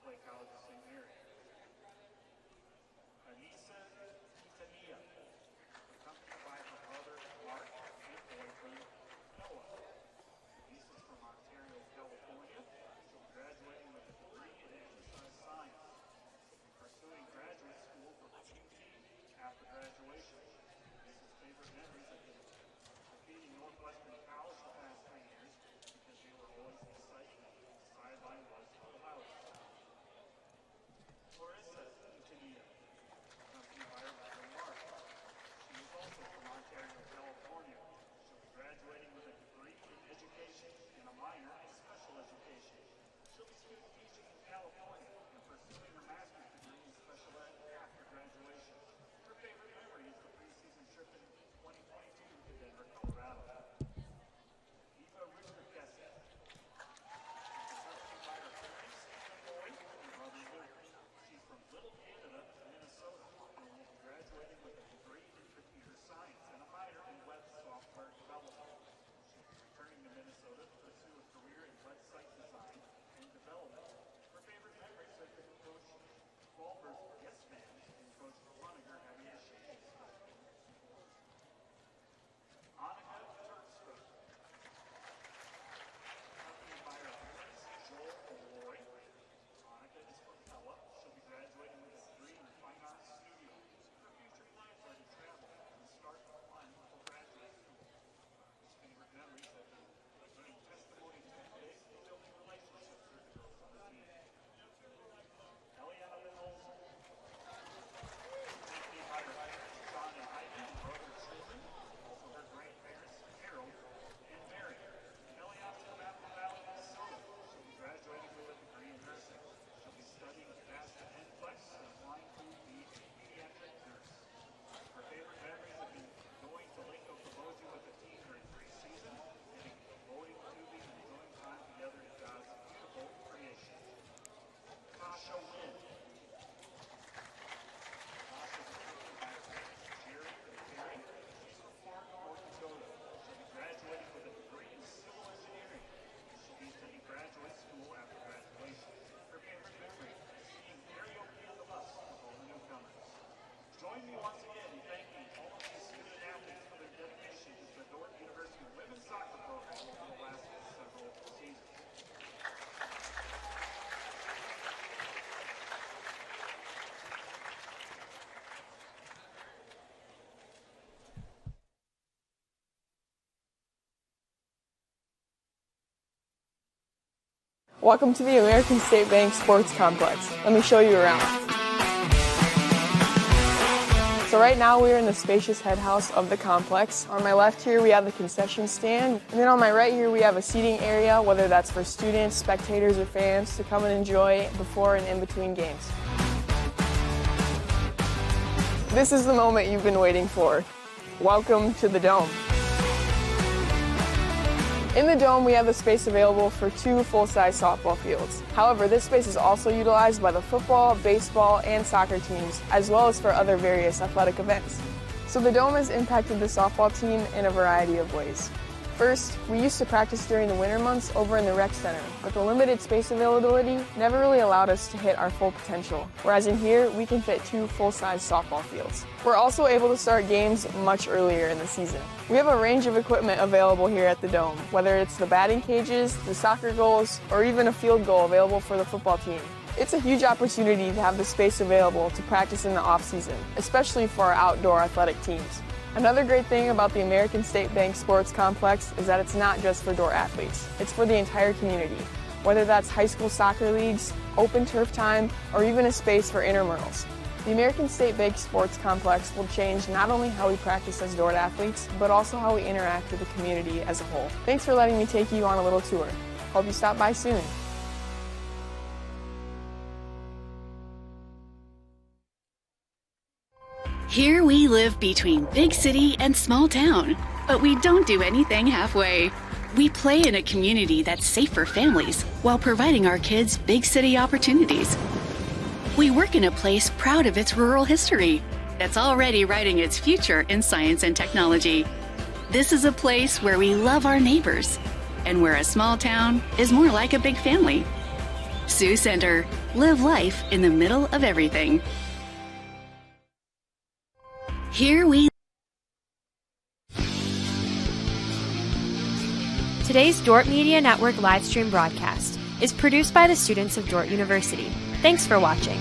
play college in the same area. Anissa Quintanilla, accompanied by her brother Mark and boyfriend Noah. Anissa's from Ontario, California. She'll be graduating with a degree in exercise science. Pursuing graduate school from UT after graduation. Anissa's favorite memories have been defeating Northwestern College the past 3 years because they were always exciting. The sideline was the loudest. Clarissa Quintanilla, accompanied by her brother Mark. She is also from Ontario, California. She'll be graduating with a degree in education and a minor in special education. She'll be student teaching in California and pursuing her master's degree in special ed after graduation. Her favorite memory is the preseason trip in 2022 to Denver, Colorado. Eva Richter-Kessel, accompanied by her parents, Stephen Boyd, and brother Luke. She's from Little Canada, Minnesota, and will be graduating with a degree in computer science and a minor in web software development. She'll be returning to Minnesota to pursue a career in website design and development. Her favorite memories have been Coach Walber's Yes Man and Coach Loniger having a shooting style. Annika Turkstra, accompanied by her parents, Joel and Roy. Annika is from Pella. She'll be graduating with a degree in fine arts studio. Her future plans are to travel and start applying for graduate school. His favorite memories have been giving testimony to today's and building relationships with the girls on the team. Eliana Lynn Olson, accompanied by her parents, John and Heidi, and brother children, also her grandparents, Harold and Mary. Eliana's from Apple Valley, Minnesota. She'll be graduating with a degree in nursing. She'll be studying fast and flex and applying to be a pediatric nurse. Her favorite memories have been going to Lake Okoboji with the team during preseason, getting boating, tubing, and enjoying time together in God's beautiful creation. Tasha Wynn. Tasha's accompanied by her parents, Jerry and Terry. She's from Florida, North Dakota. She'll be graduating with a degree in civil engineering. She'll be attending graduate school after graduation. Her favorite memory is seeing karaoke on the bus with all the newcomers. Join me once again in thanking all of these student athletes for their dedication to the Dordt University women's soccer program over the last several seasons. Welcome to the American State Bank Sports Complex. Let me show you around. So right now we are in the spacious head house of the complex. On my left here we have the concession stand, and then on my right here we have a seating area, whether that's for students, spectators, or fans to come and enjoy before and in between games. This is the moment you've been waiting for. Welcome to the Dome. In the Dome, we have the space available for 2 full-size softball fields. However, this space is also utilized by the football, baseball, and soccer teams, as well as for other various athletic events. So the Dome has impacted the softball team in a variety of ways. First, we used to practice during the winter months over in the rec center, but the limited space availability never really allowed us to hit our full potential, whereas in here, we can fit 2 full-size softball fields. We're also able to start games much earlier in the season. We have a range of equipment available here at the Dome, whether it's the batting cages, the soccer goals, or even a field goal available for the football team. It's a huge opportunity to have the space available to practice in the off-season, especially for our outdoor athletic teams. Another great thing about the American State Bank Sports Complex is that it's not just for Dordt athletes. It's for the entire community, whether that's high school soccer leagues, open turf time, or even a space for intramurals. The American State Bank Sports Complex will change not only how we practice as Dordt athletes, but also how we interact with the community as a whole. Thanks for letting me take you on a little tour. Hope you stop by soon. Here we live between big city and small town, but we don't do anything halfway. We play in a community that's safe for families while providing our kids big city opportunities. We work in a place proud of its rural history that's already writing its future in science and technology. This is a place where we love our neighbors and where a small town is more like a big family. Sioux Center, Live life in the middle of everything. Here we Today's Dordt Media Network livestream broadcast is produced by the students of Dordt University. Thanks for watching.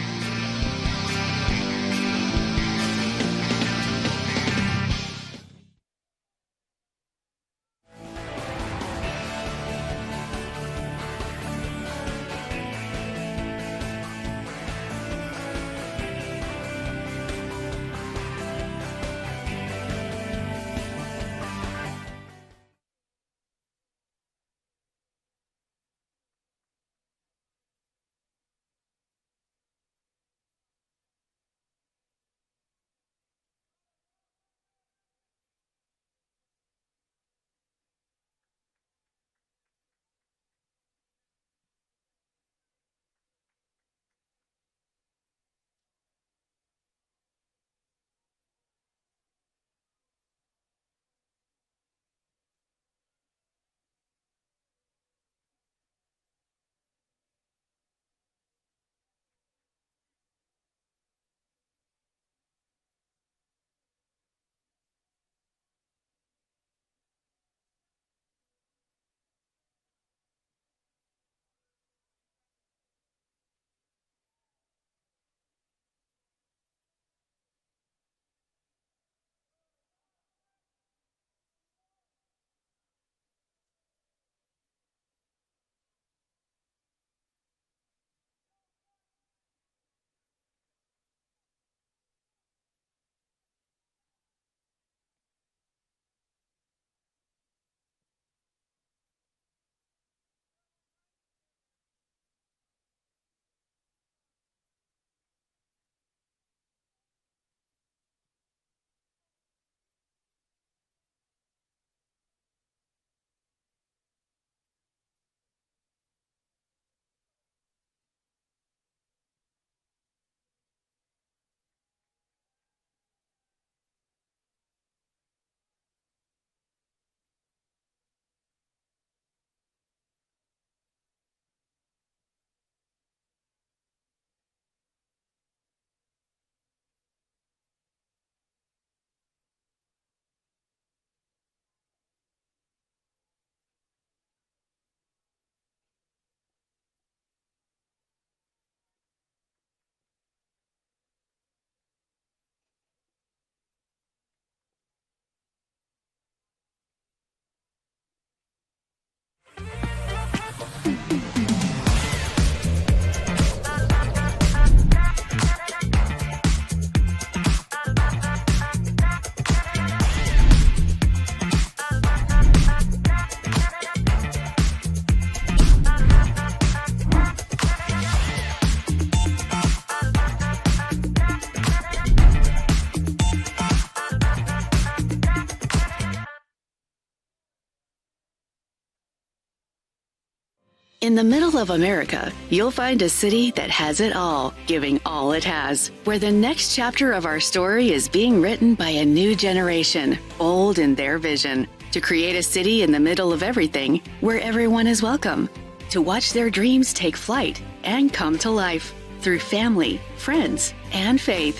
In the middle of America, you'll find a city that has it all, giving all it has, where the next chapter of our story is being written by a new generation, bold in their vision, to create a city in the middle of everything, where everyone is welcome, to watch their dreams take flight and come to life through family, friends, and faith,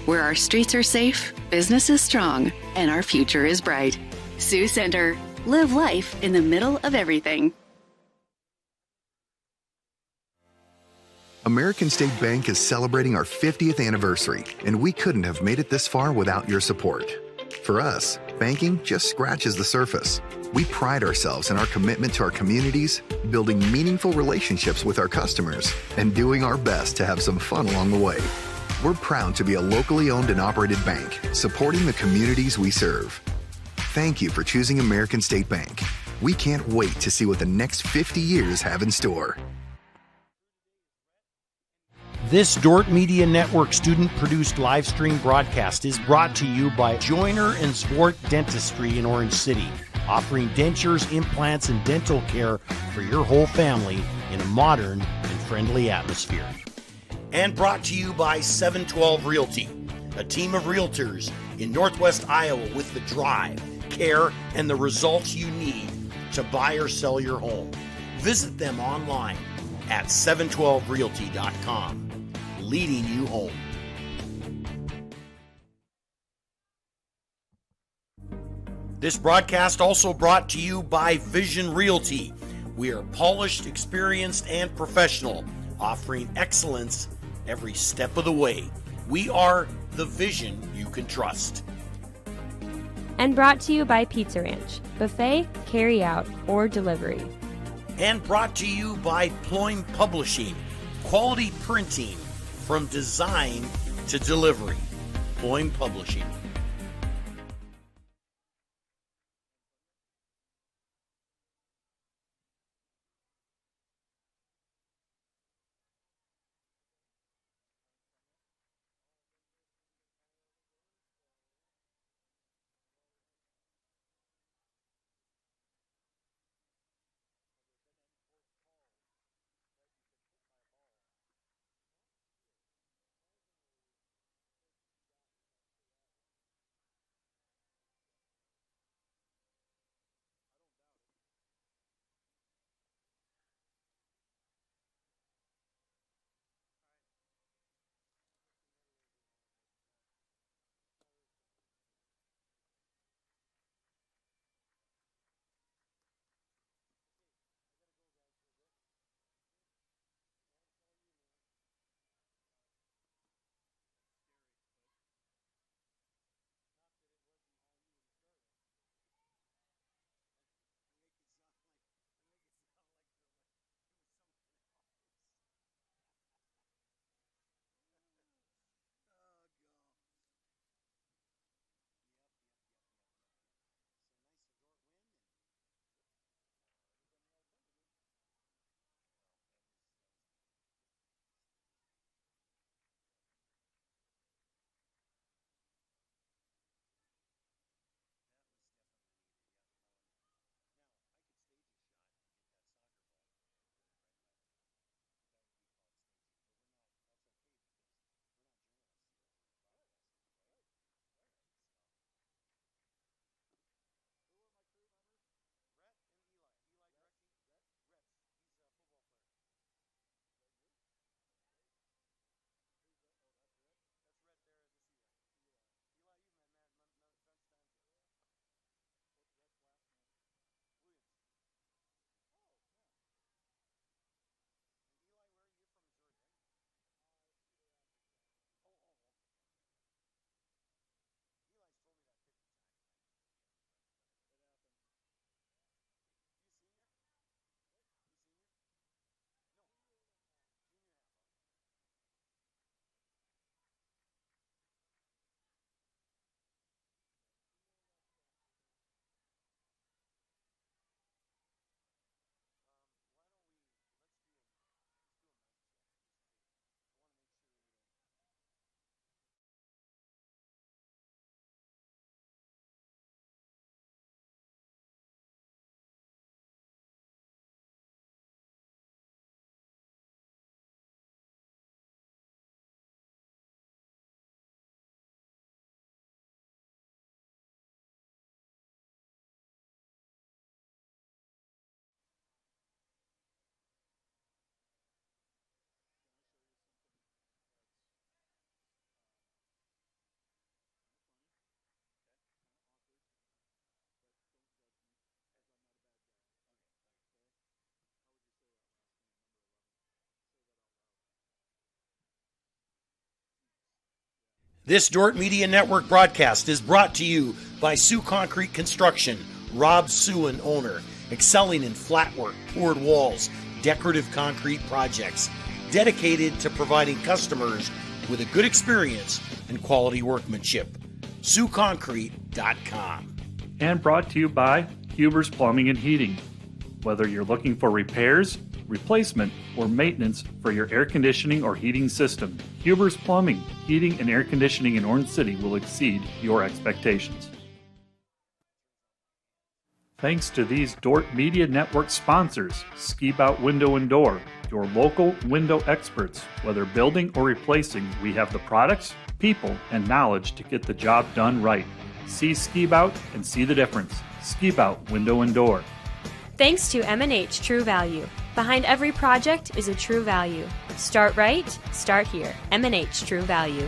where our streets are safe, business is strong, and our future is bright. Sioux Center, live life in the middle of everything. American State Bank is celebrating our 50th anniversary, and we couldn't have made it this far without your support. For us, banking just scratches the surface. We pride ourselves in our commitment to our communities, building meaningful relationships with our customers, and doing our best to have some fun along the way. We're proud to be a locally owned and operated bank, supporting the communities we serve. Thank you for choosing American State Bank. We can't wait to see what the next 50 years have in store. This Dordt Media Network student-produced live stream broadcast is brought to you by Joyner and Zwart Dentistry in Orange City, offering dentures, implants, and dental care for your whole family in a modern and friendly atmosphere. And brought to you by 712 Realty, a team of realtors in Northwest Iowa with the drive, care, and the results you need to buy or sell your home. Visit them online at 712realty.com. Leading you home. This broadcast also brought to you by Vision Realty. We are polished, experienced, and professional, offering excellence every step of the way. We are the vision you can trust. And brought to you by Pizza Ranch, buffet, carry out, or delivery. And brought to you by Ployne Publishing, quality printing from design to delivery. Ployne Publishing. This Dordt Media Network broadcast is brought to you by Sioux Concrete Construction, Rob Suen, owner, excelling in flat work, poured walls, decorative concrete projects, dedicated to providing customers with a good experience and quality workmanship. SiouxConcrete.com. And brought to you by Huber's Plumbing and Heating. Whether you're looking for repairs, replacement, or maintenance for your air conditioning or heating system, Huber's Plumbing, Heating, and Air Conditioning in Orange City will exceed your expectations. Thanks to these Dordt Media Network sponsors, Ski Bout Window and Door, your local window experts. Whether building or replacing, we have the products, people, and knowledge to get the job done right. See Ski Bout and see the difference. Ski Bout Window and Door. Thanks to M&H True Value. Behind every project is a true value. Start right, start here. M&H True Value.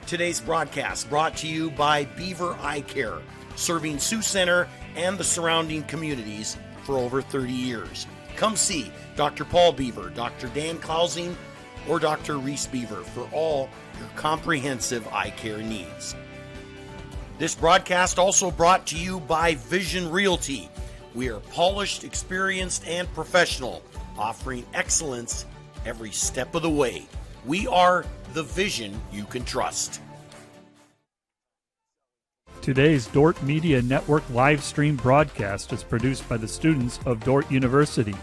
Today's broadcast brought to you by Beaver Eye Care, serving Sioux Center and the surrounding communities for over 30 years. Come see Dr. Paul Beaver, Dr. Dan Clausing, or Dr. Reese Beaver for all your comprehensive eye care needs. This broadcast also brought to you by Vision Realty. We are polished, experienced, and professional, offering excellence every step of the way. We are the vision you can trust. Today's Dordt Media Network live stream broadcast is produced by the students of Dordt University.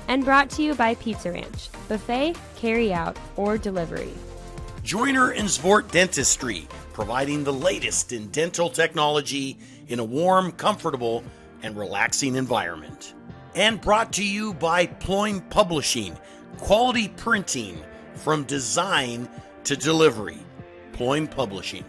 And brought to you by Pizza Ranch. Buffet, carry out, or delivery. Joyner and Zvort Dentistry, providing the latest in dental technology in a warm, comfortable, and relaxing environment. And brought to you by Ployne Publishing, quality printing from design to delivery. Ployne Publishing.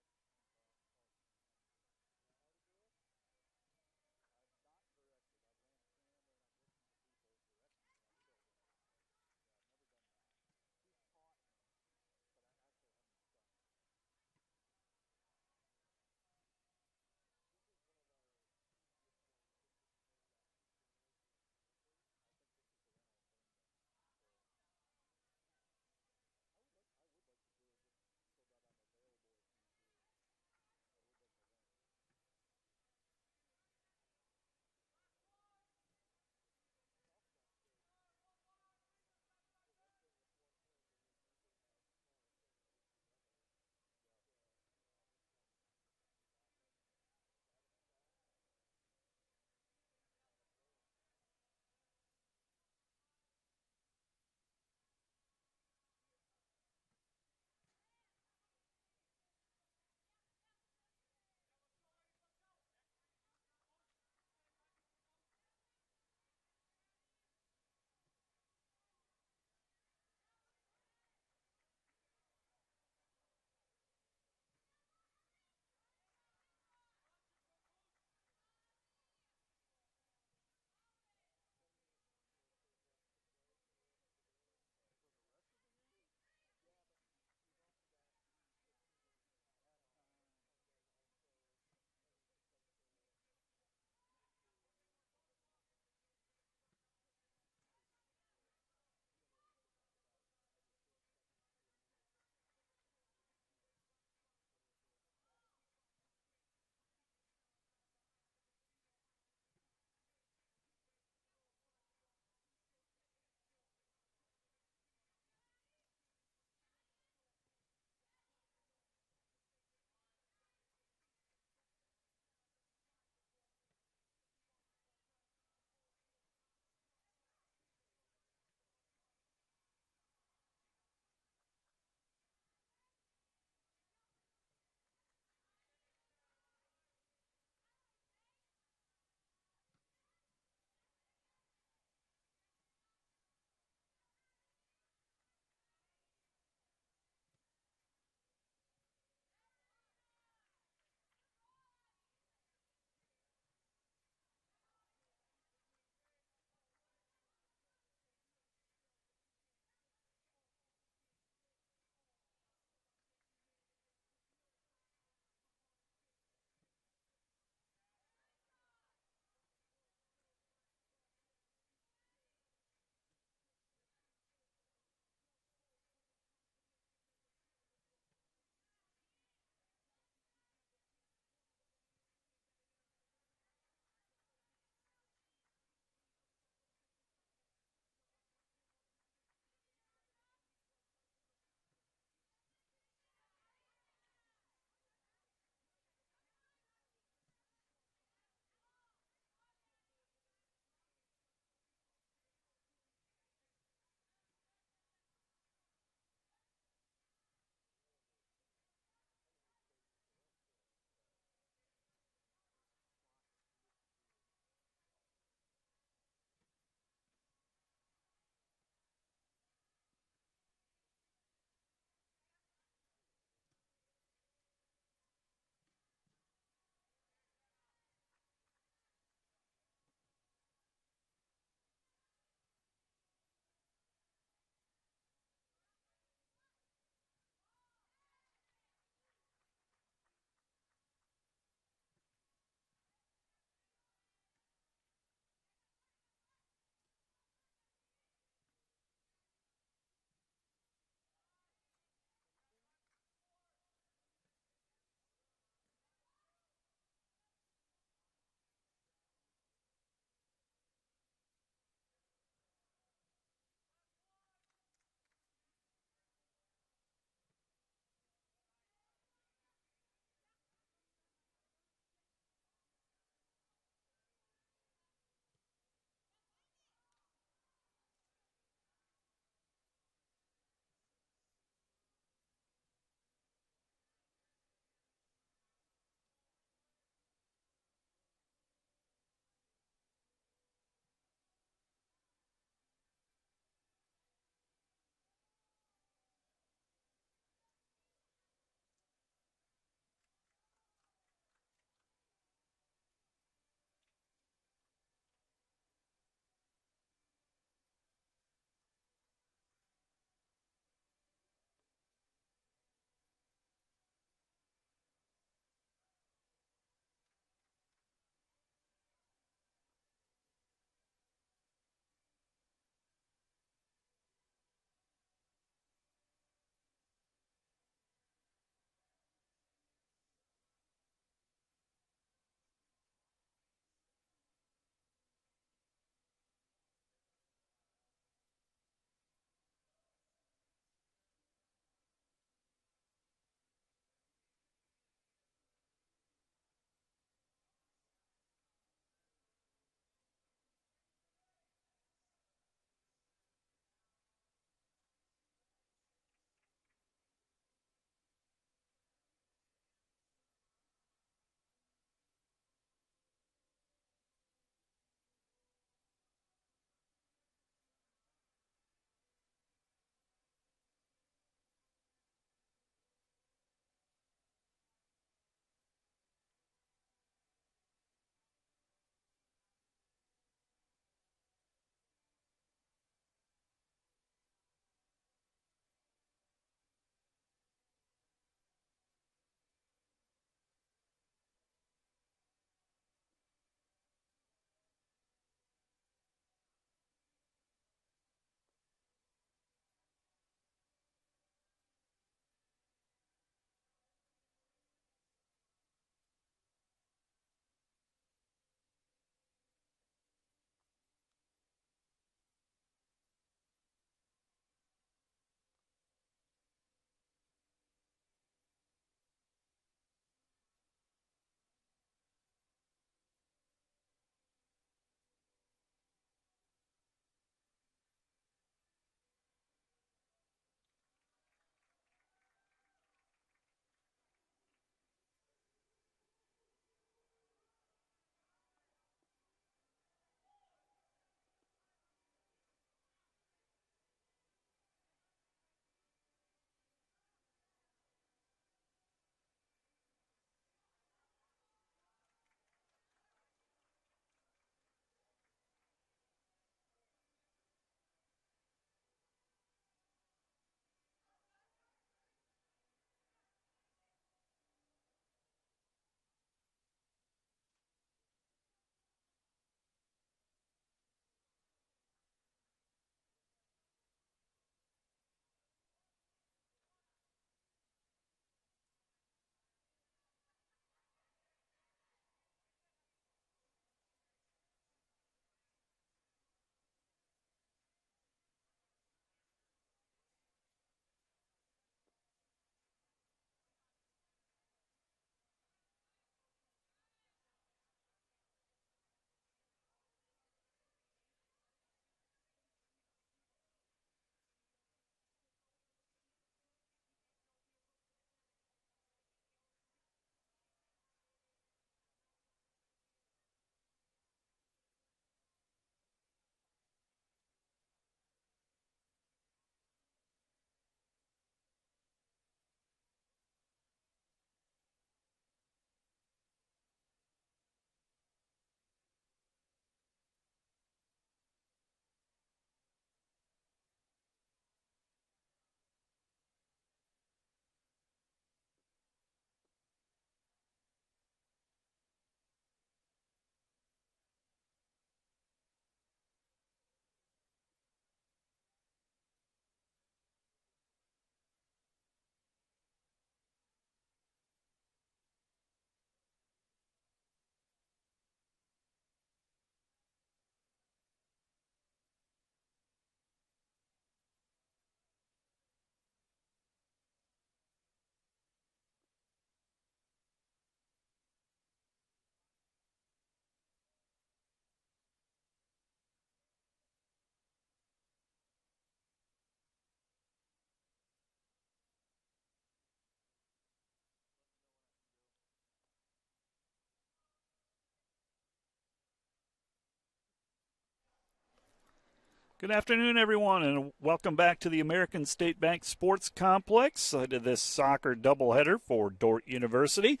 Good afternoon, everyone, and welcome back to the American State Bank Sports Complex. I did this soccer doubleheader for Dordt University.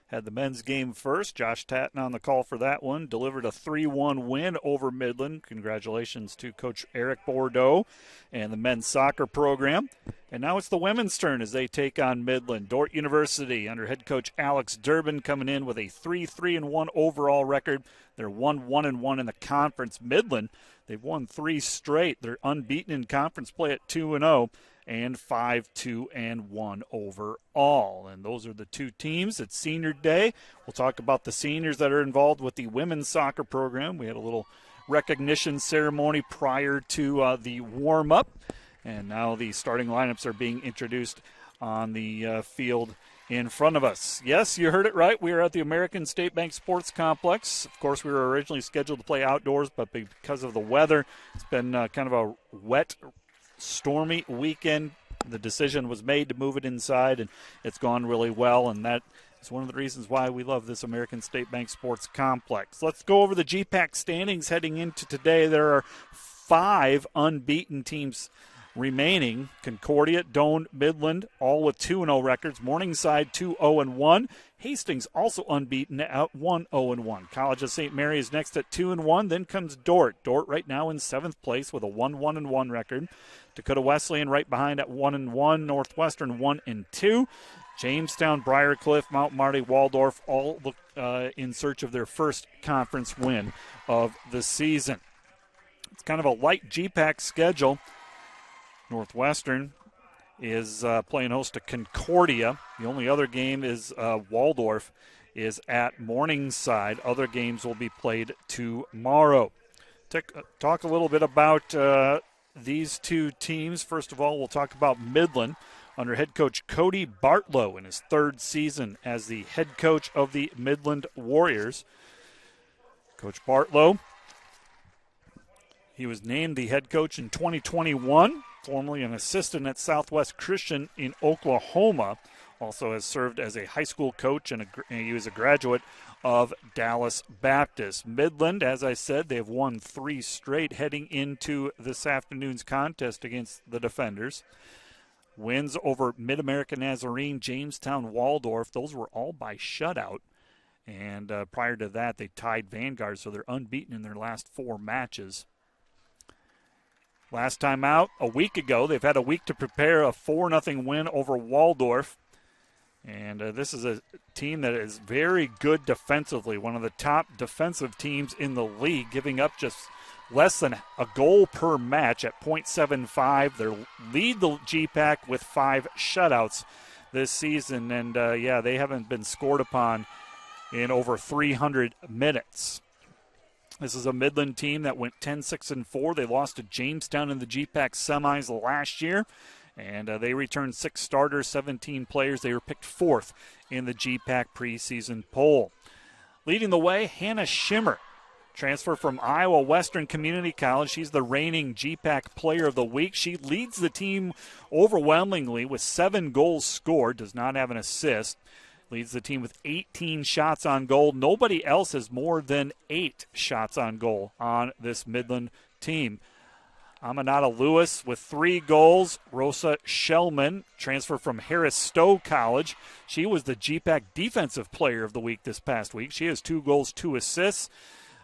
Had the men's game first. Josh Tatton on the call for that one. Delivered a 3-1 win over Midland. Congratulations to Coach Eric Bordeaux and the men's soccer program. And now it's the women's turn as they take on Midland. Dordt University under head coach Alex Durbin coming in with a 3-3-1 overall record. They're 1-1-1 in the conference. Midland, they've won 3 straight. They're unbeaten in conference play at 2-0. And 5-2-1 overall. And those are the two teams. It's senior day. We'll talk about the seniors that are involved with the women's soccer program. We had a little recognition ceremony prior to the warm-up. And now the starting lineups are being introduced on the field in front of us. Yes, you heard it right. We are at the American State Bank Sports Complex. Of course, we were originally scheduled to play outdoors, but because of the weather, it's been kind of a wet, stormy weekend. The decision was made to move it inside, and it's gone really well, and that is one of the reasons why we love this American State Bank Sports Complex. Let's go over the GPAC standings heading into today. There are 5 unbeaten teams remaining. Concordia, Doane, Midland, all with 2-0 records. Morningside 2-0-1. Hastings also unbeaten at 1-0-1. College of St. Mary is next at 2-1. Then comes Dordt. Dordt right now in 7th place with a 1-1-1 record. Dakota Wesleyan right behind at 1-1. Northwestern 1-2. Jamestown, Briarcliff, Mount Marty, Waldorf all in search of their first conference win of the season. It's kind of a light GPAC schedule. Northwestern is playing host to Concordia. The only other game is Waldorf is at Morningside. Other games will be played tomorrow. Talk a little bit about these two teams. First of all, we'll talk about Midland under head coach Cody Bartlow in his 3rd season as the head coach of the Midland Warriors. Coach Bartlow, he was named the head coach in 2021. Formerly an assistant at Southwest Christian in Oklahoma. Also has served as a high school coach, and he was a graduate of Dallas Baptist. Midland, as I said, they've won 3 straight heading into this afternoon's contest against the Defenders. Wins over Mid-American Nazarene, Jamestown, Waldorf. Those were all by shutout. And prior to that, they tied Vanguard, so they're unbeaten in their last 4 matches. Last time out, a week ago, they've had a week to prepare a 4-0 win over Waldorf. And this is a team that is very good defensively, one of the top defensive teams in the league, giving up just less than a goal per match at .75. They lead the GPAC with 5 shutouts this season. And, they haven't been scored upon in over 300 minutes. This is a Midland team that went 10-6-4. They lost to Jamestown in the GPAC semis last year, and they returned 6 starters, 17 players. They were picked 4th in the GPAC preseason poll. Leading the way, Hannah Schimmer, transfer from Iowa Western Community College. She's the reigning GPAC Player of the Week. She leads the team overwhelmingly with 7 goals scored, does not have an assist. Leads the team with 18 shots on goal. Nobody else has more than 8 shots on goal on this Midland team. Aminata Lewis with 3 goals. Rosa Shellman, transfer from Harris Stowe College. She was the GPAC Defensive Player of the Week this past week. She has 2 goals, 2 assists.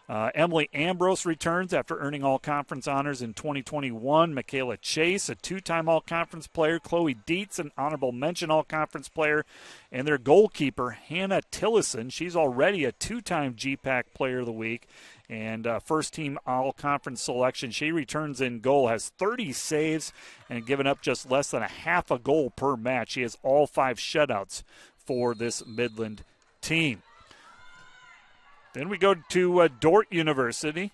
Emily Ambrose returns after earning all-conference honors in 2021. Michaela Chase, a 2-time all-conference player. Chloe Dietz, an honorable mention all-conference player. And their goalkeeper, Hannah Tillison. She's already a 2-time GPAC Player of the Week and first-team all-conference selection. She returns in goal, has 30 saves, and given up just less than a half a goal per match. She has all 5 shutouts for this Midland team. Then we go to Dordt University.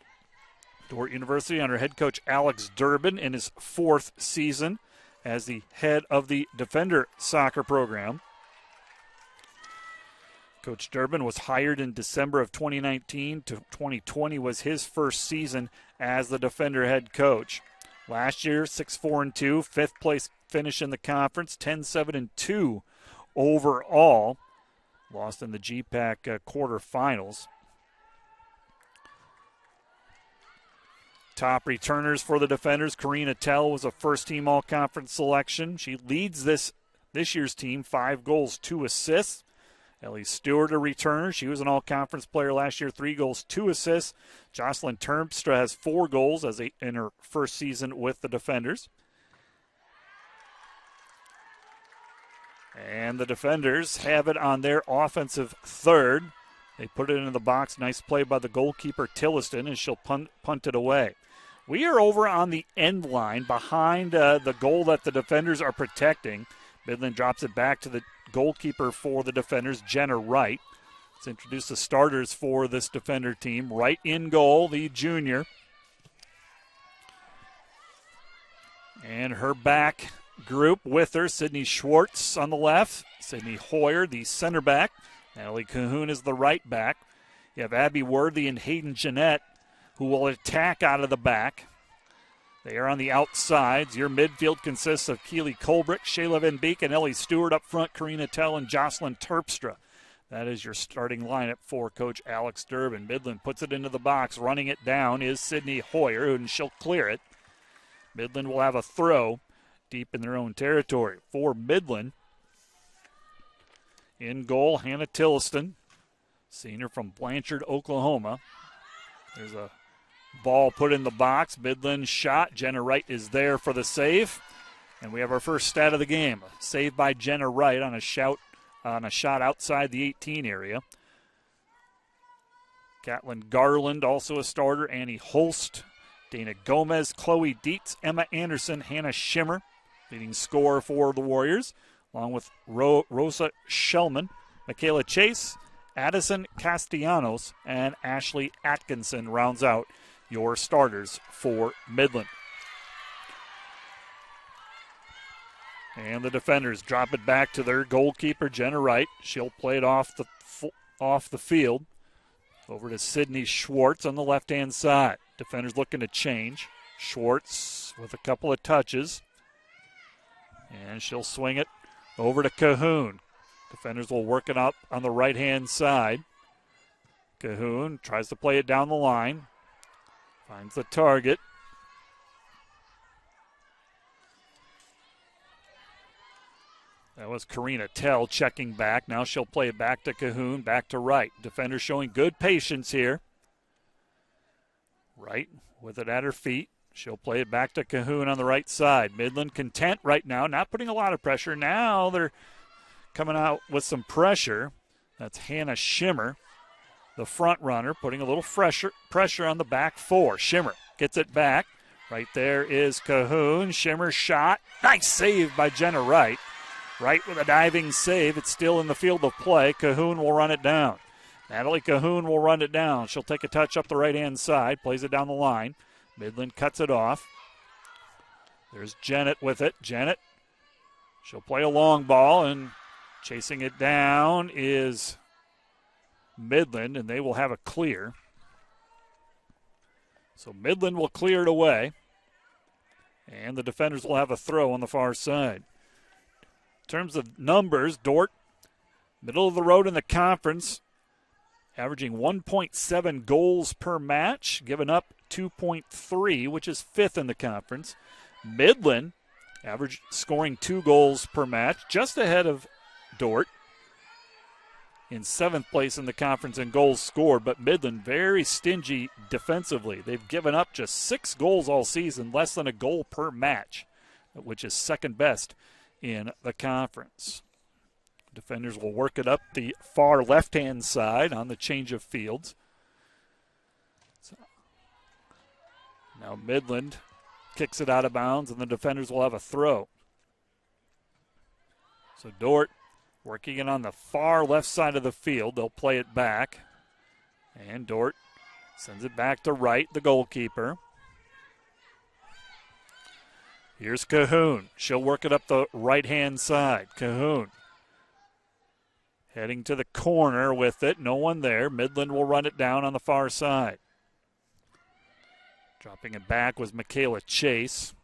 Dordt University under head coach Alex Durbin in his 4th season as the head of the Defender soccer program. Coach Durbin was hired in December of 2019 to 2020 was his first season as the Defender head coach. Last year, 6-4-2, 5th place finish in the conference, 10-7-2 overall. Lost in the GPAC quarterfinals. Top returners for the Defenders. Karina Tell was a first-team all-conference selection. She leads this year's team, 5 goals, 2 assists. Ellie Stewart, a returner. She was an all-conference player last year, 3 goals, 2 assists. Jocelyn Terpstra has 4 goals in her first season with the Defenders. And the Defenders have it on their offensive third. They put it into the box. Nice play by the goalkeeper, Tilliston, and she'll punt it away. We are over on the end line behind the goal that the Defenders are protecting. Midland drops it back to the goalkeeper for the Defenders, Jenna Wright. Let's introduce the starters for this Defender team. Wright in goal, the junior. And her back group with her, Sydney Schwartz on the left, Sydney Hoyer, the center back. Natalie Cahoon is the right back. You have Abby Worthy and Hayden Jeanette, who will attack out of the back. They are on the outsides. Your midfield consists of Keely Colbrick, Shayla Van Beek, and Ellie Stewart up front, Karina Tell and Jocelyn Terpstra. That is your starting lineup for Coach Alex Durbin. Midland puts it into the box. Running it down is Sydney Hoyer, and she'll clear it. Midland will have a throw deep in their own territory. For Midland, in goal, Hannah Tilliston, senior from Blanchard, Oklahoma. There's a ball put in the box. Midland shot. Jenna Wright is there for the save. And we have our first stat of the game. A save by Jenna Wright on a shot outside the 18 area. Catlin Garland, also a starter. Annie Holst, Dana Gomez, Chloe Dietz, Emma Anderson, Hannah Schimmer, leading scorer for the Warriors, along with Rosa Shellman, Michaela Chase, Addison Castellanos, and Ashley Atkinson rounds out your starters for Midland. And the Defenders drop it back to their goalkeeper, Jenna Wright. She'll play it off the field. Over to Sydney Schwartz on the left-hand side. Defenders looking to change. Schwartz with a couple of touches. And she'll swing it over to Cahoon. Defenders will work it up on the right-hand side. Cahoon tries to play it down the line. Finds the target. That was Karina Tell checking back. Now she'll play it back to Cahoon, back to Wright. Defender showing good patience here. Wright with it at her feet. She'll play it back to Cahoon on the right side. Midland content right now, not putting a lot of pressure. Now they're coming out with some pressure. That's Hannah Schimmer, the front runner, putting a little pressure on the back four. Schimmer gets it back. Right there is Cahoon. Schimmer shot. Nice save by Jenna Wright. Wright with a diving save. It's still in the field of play. Cahoon will run it down. Natalie Cahoon will run it down. She'll take a touch up the right-hand side, plays it down the line. Midland cuts it off. There's Janet with it. Janet, she'll play a long ball, and chasing it down is Midland, and they will have a clear. So Midland will clear it away, and the Defenders will have a throw on the far side. In terms of numbers, Dordt, middle of the road in the conference, averaging 1.7 goals per match, giving up 2.3, which is fifth in the conference. Midland, scoring 2 goals per match, just ahead of Dordt, in 7th place in the conference in goals scored, but Midland very stingy defensively. They've given up just 6 goals all season, less than a goal per match, which is second best in the conference. Defenders will work it up the far left-hand side on the change of fields. So now Midland kicks it out of bounds, and the Defenders will have a throw. So Dordt working it on the far left side of the field. They'll play it back. And Dordt sends it back to Wright, the goalkeeper. Here's Cahoon. She'll work it up the right-hand side. Cahoon heading to the corner with it. No one there. Midland will run it down on the far side. Dropping it back was Michaela Chase.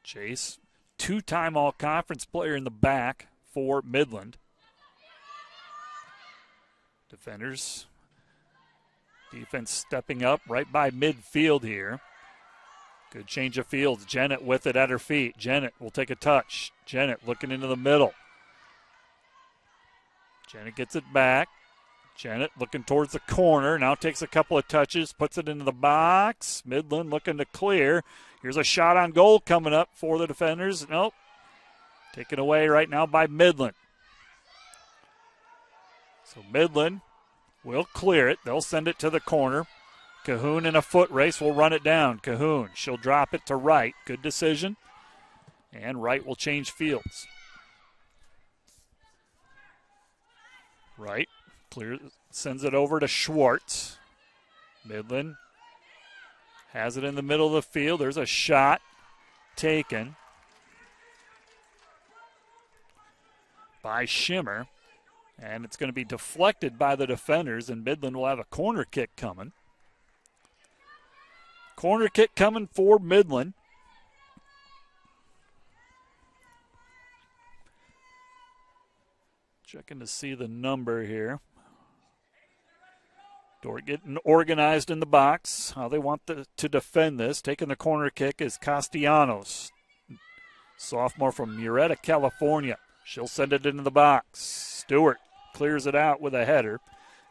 Chase, 2-time all-conference player in the back for Defense stepping up right by midfield here. Good change of fields. Jennett with it at her feet. Jennett will take a touch. Jennett looking into the middle. Jennett gets it back. Jennett looking towards the corner. Now takes a couple of touches. Puts it into the box. Midland looking to clear. Here's a shot on goal coming up for the defenders. Nope. Taken away right now by Midland. So Midland will clear it. They'll send it to the corner. Cahoon in a foot race will run it down. Cahoon, she'll drop it to Wright. Good decision. And Wright will change fields. Wright sends it over to Schwartz. Midland has it in the middle of the field. There's a shot taken by Schimmer. And it's going to be deflected by the defenders, and Midland will have a corner kick coming. Corner kick coming for Midland. Checking to see the number here. Dordt getting organized in the box. How they want to defend this. Taking the corner kick is Castellanos. Sophomore from Murrieta, California. She'll send it into the box. Stewart clears it out with a header.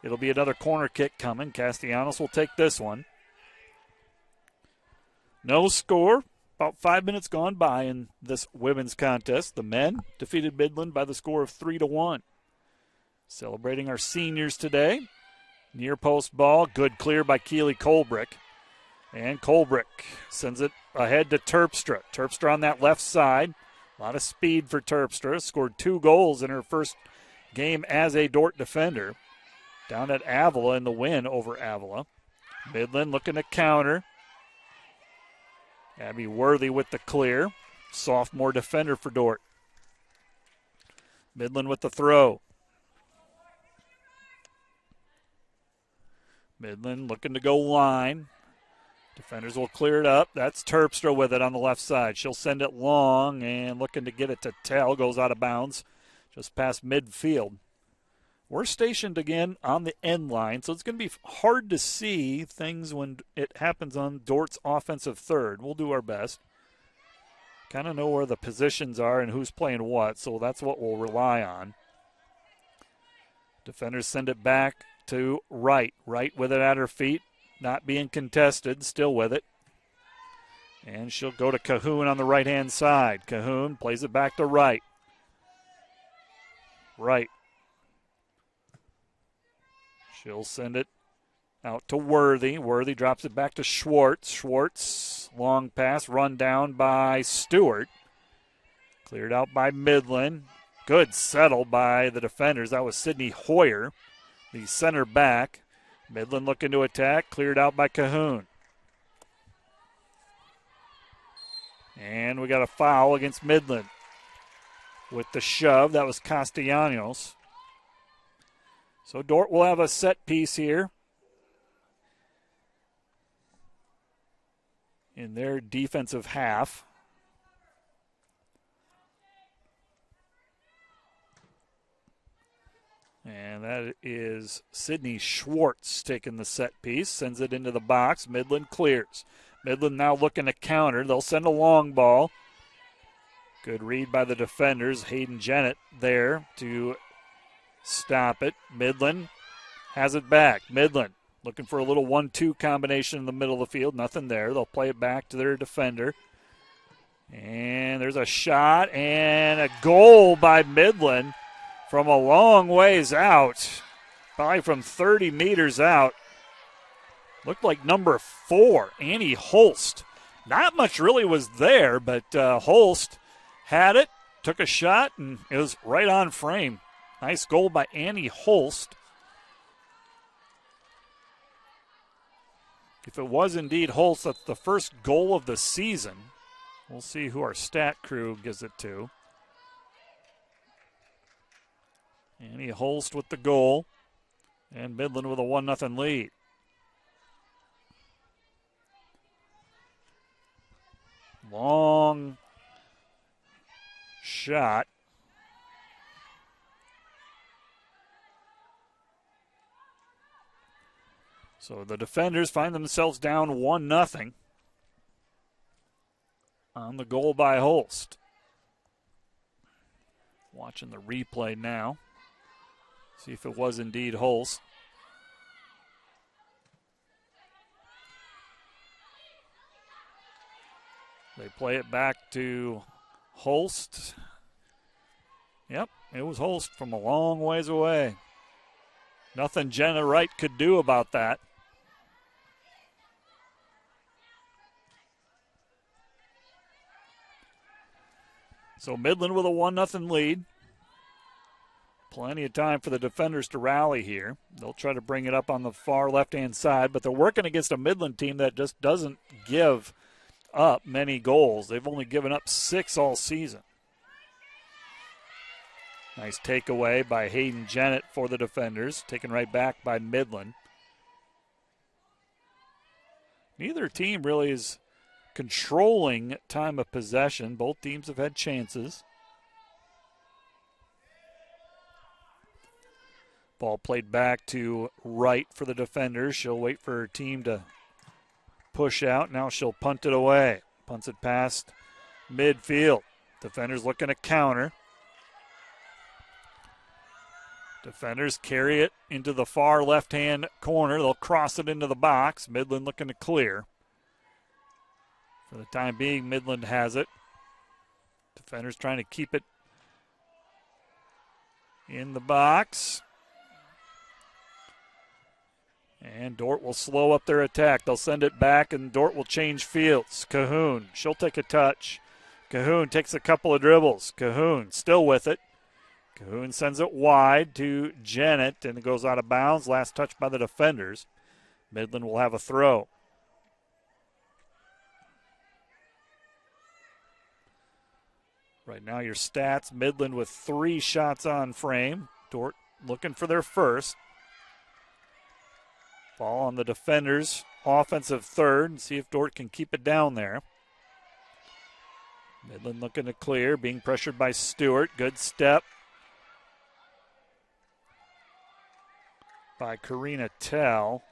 It'll be another corner kick coming. Castellanos will take this one. No score. About 5 minutes gone by in this women's contest. The men defeated Midland by the score of 3-1. Celebrating our seniors today. Near post ball. Good clear by Keely Colbrick. And Colbrick sends it ahead to Terpstra. Terpstra on that left side. A lot of speed for Terpstra. Scored 2 goals in her first game as a Dordt defender. Down at Avila in the win over Avila. Midland looking to counter. Abby Worthy with the clear. Sophomore defender for Dordt. Midland with the throw. Midland looking to go line. Defenders will clear it up. That's Terpstra with it on the left side. She'll send it long and looking to get it to Tell. Goes out of bounds just past midfield. We're stationed again on the end line, so it's going to be hard to see things when it happens on Dordt's offensive third. We'll do our best. Kind of know where the positions are and who's playing what, so that's what we'll rely on. Defenders send it back to Wright. Wright with it at her feet, not being contested, still with it. And she'll go to Cahoon on the right-hand side. Cahoon plays it back to Wright. Wright. She'll send it out to Worthy. Worthy drops it back to Schwartz. Schwartz, long pass, run down by Stewart. Cleared out by Midland. Good settle by the defenders. That was Sydney Hoyer, the center back. Midland looking to attack. Cleared out by Cahoon. And we got a foul against Midland. With the shove, that was Castellanos. So Dordt will have a set piece here in their defensive half. And that is Sydney Schwartz taking the set piece, sends it into the box. Midland clears. Midland now looking to counter. They'll send a long ball. Good read by the defenders. Hayden Jennett there to stop it. Midland has it back. Midland looking for a little 1-2 combination in the middle of the field. Nothing there. They'll play it back to their defender. And there's a shot and a goal by Midland from a long ways out. Probably from 30 meters out. Looked like number 4, Annie Holst. Not much really was there, but Holst had it, took a shot, and it was right on frame. Nice goal by Annie Holst. If it was indeed Holst, that's the first goal of the season. We'll see who our stat crew gives it to. Annie Holst with the goal. And Midland with a 1-0 lead. Long shot. So the defenders find themselves down 1-0 on the goal by Holst. Watching the replay now. See if it was indeed Holst. They play it back to Holst. Yep, it was Holst from a long ways away. Nothing Jenna Wright could do about that. So Midland with a 1-0 lead. Plenty of time for the defenders to rally here. They'll try to bring it up on the far left-hand side, but they're working against a Midland team that just doesn't give up many goals. They've only given up 6 all season. Nice takeaway by Hayden Jennett for the defenders, taken right back by Midland. Neither team really is controlling time of possession. Both teams have had chances. Ball played back to Wright for the defenders. She'll wait for her team to push out. Now she'll punt it away. Punts it past midfield. Defenders looking to counter. Defenders carry it into the far left-hand corner. They'll cross it into the box. Midland looking to clear. For the time being, Midland has it. Defenders trying to keep it in the box. And Dordt will slow up their attack. They'll send it back, and Dordt will change fields. Cahoon, she'll take a touch. Cahoon takes a couple of dribbles. Cahoon still with it. Cahoon sends it wide to Jennett, and it goes out of bounds. Last touch by the defenders. Midland will have a throw. Right now your stats, Midland with 3 shots on frame. Dordt looking for their first. Ball on the defenders, offensive third, and see if Dordt can keep it down there. Midland looking to clear, being pressured by Stewart. Good step by Karina Tell.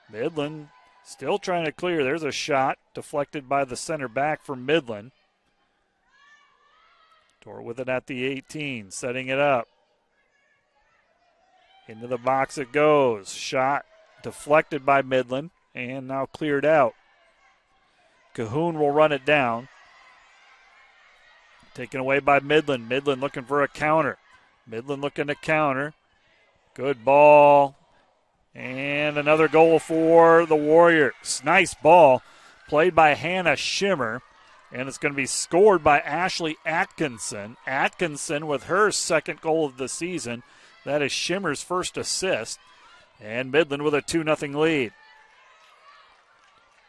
Midland still trying to clear. There's a shot deflected by the center back for Midland. Dordt with it at the 18, setting it up. Into the box it goes. Shot deflected by Midland and now cleared out. Cahoon will run it down. Taken away by Midland. Midland looking for a counter. Midland looking to counter. Good ball. And another goal for the Warriors. Nice ball played by Hannah Schimmer. And it's going to be scored by Ashley Atkinson. Atkinson with her second goal of the season. That is Schimmer's first assist. And Midland with a 2-0 lead.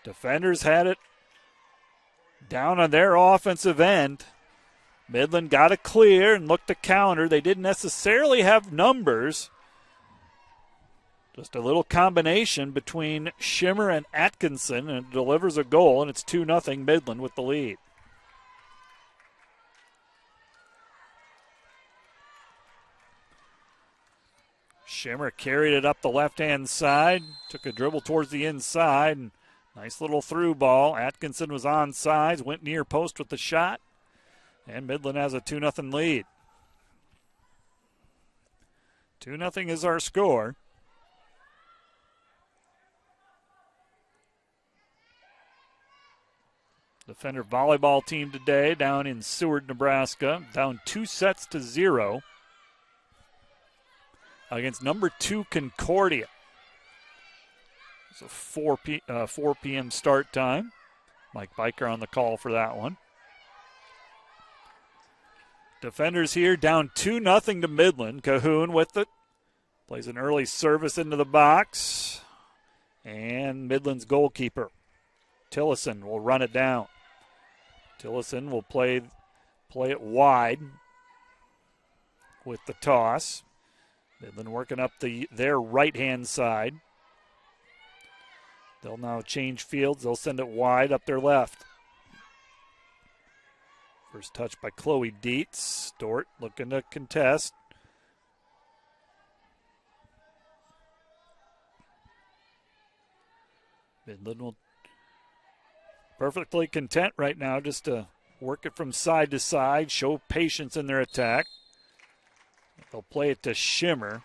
Defenders had it down on their offensive end. Midland got it clear and looked to counter. They didn't necessarily have numbers. Just a little combination between Schimmer and Atkinson, and it delivers a goal, and it's 2-0 Midland with the lead. Schimmer carried it up the left-hand side, took a dribble towards the inside, and nice little through ball. Atkinson was onside, went near post with the shot, and Midland has a 2-0 lead. 2-0 is our score. Defender volleyball team today down in Seward, Nebraska, down 2-0 against number 2 Concordia. It's a 4 p.m. start time. Mike Biker on the call for that one. Defenders here down 2-0 to Midland. Cahoon with it. Plays an early service into the box. And Midland's goalkeeper, Tillison, will run it down. Tillison will play it wide with the toss. Midland working up their right-hand side. They'll now change fields. They'll send it wide up their left. First touch by Chloe Dietz. Dordt looking to contest. Midland will perfectly content right now just to work it from side to side, show patience in their attack. They'll play it to Shimmer.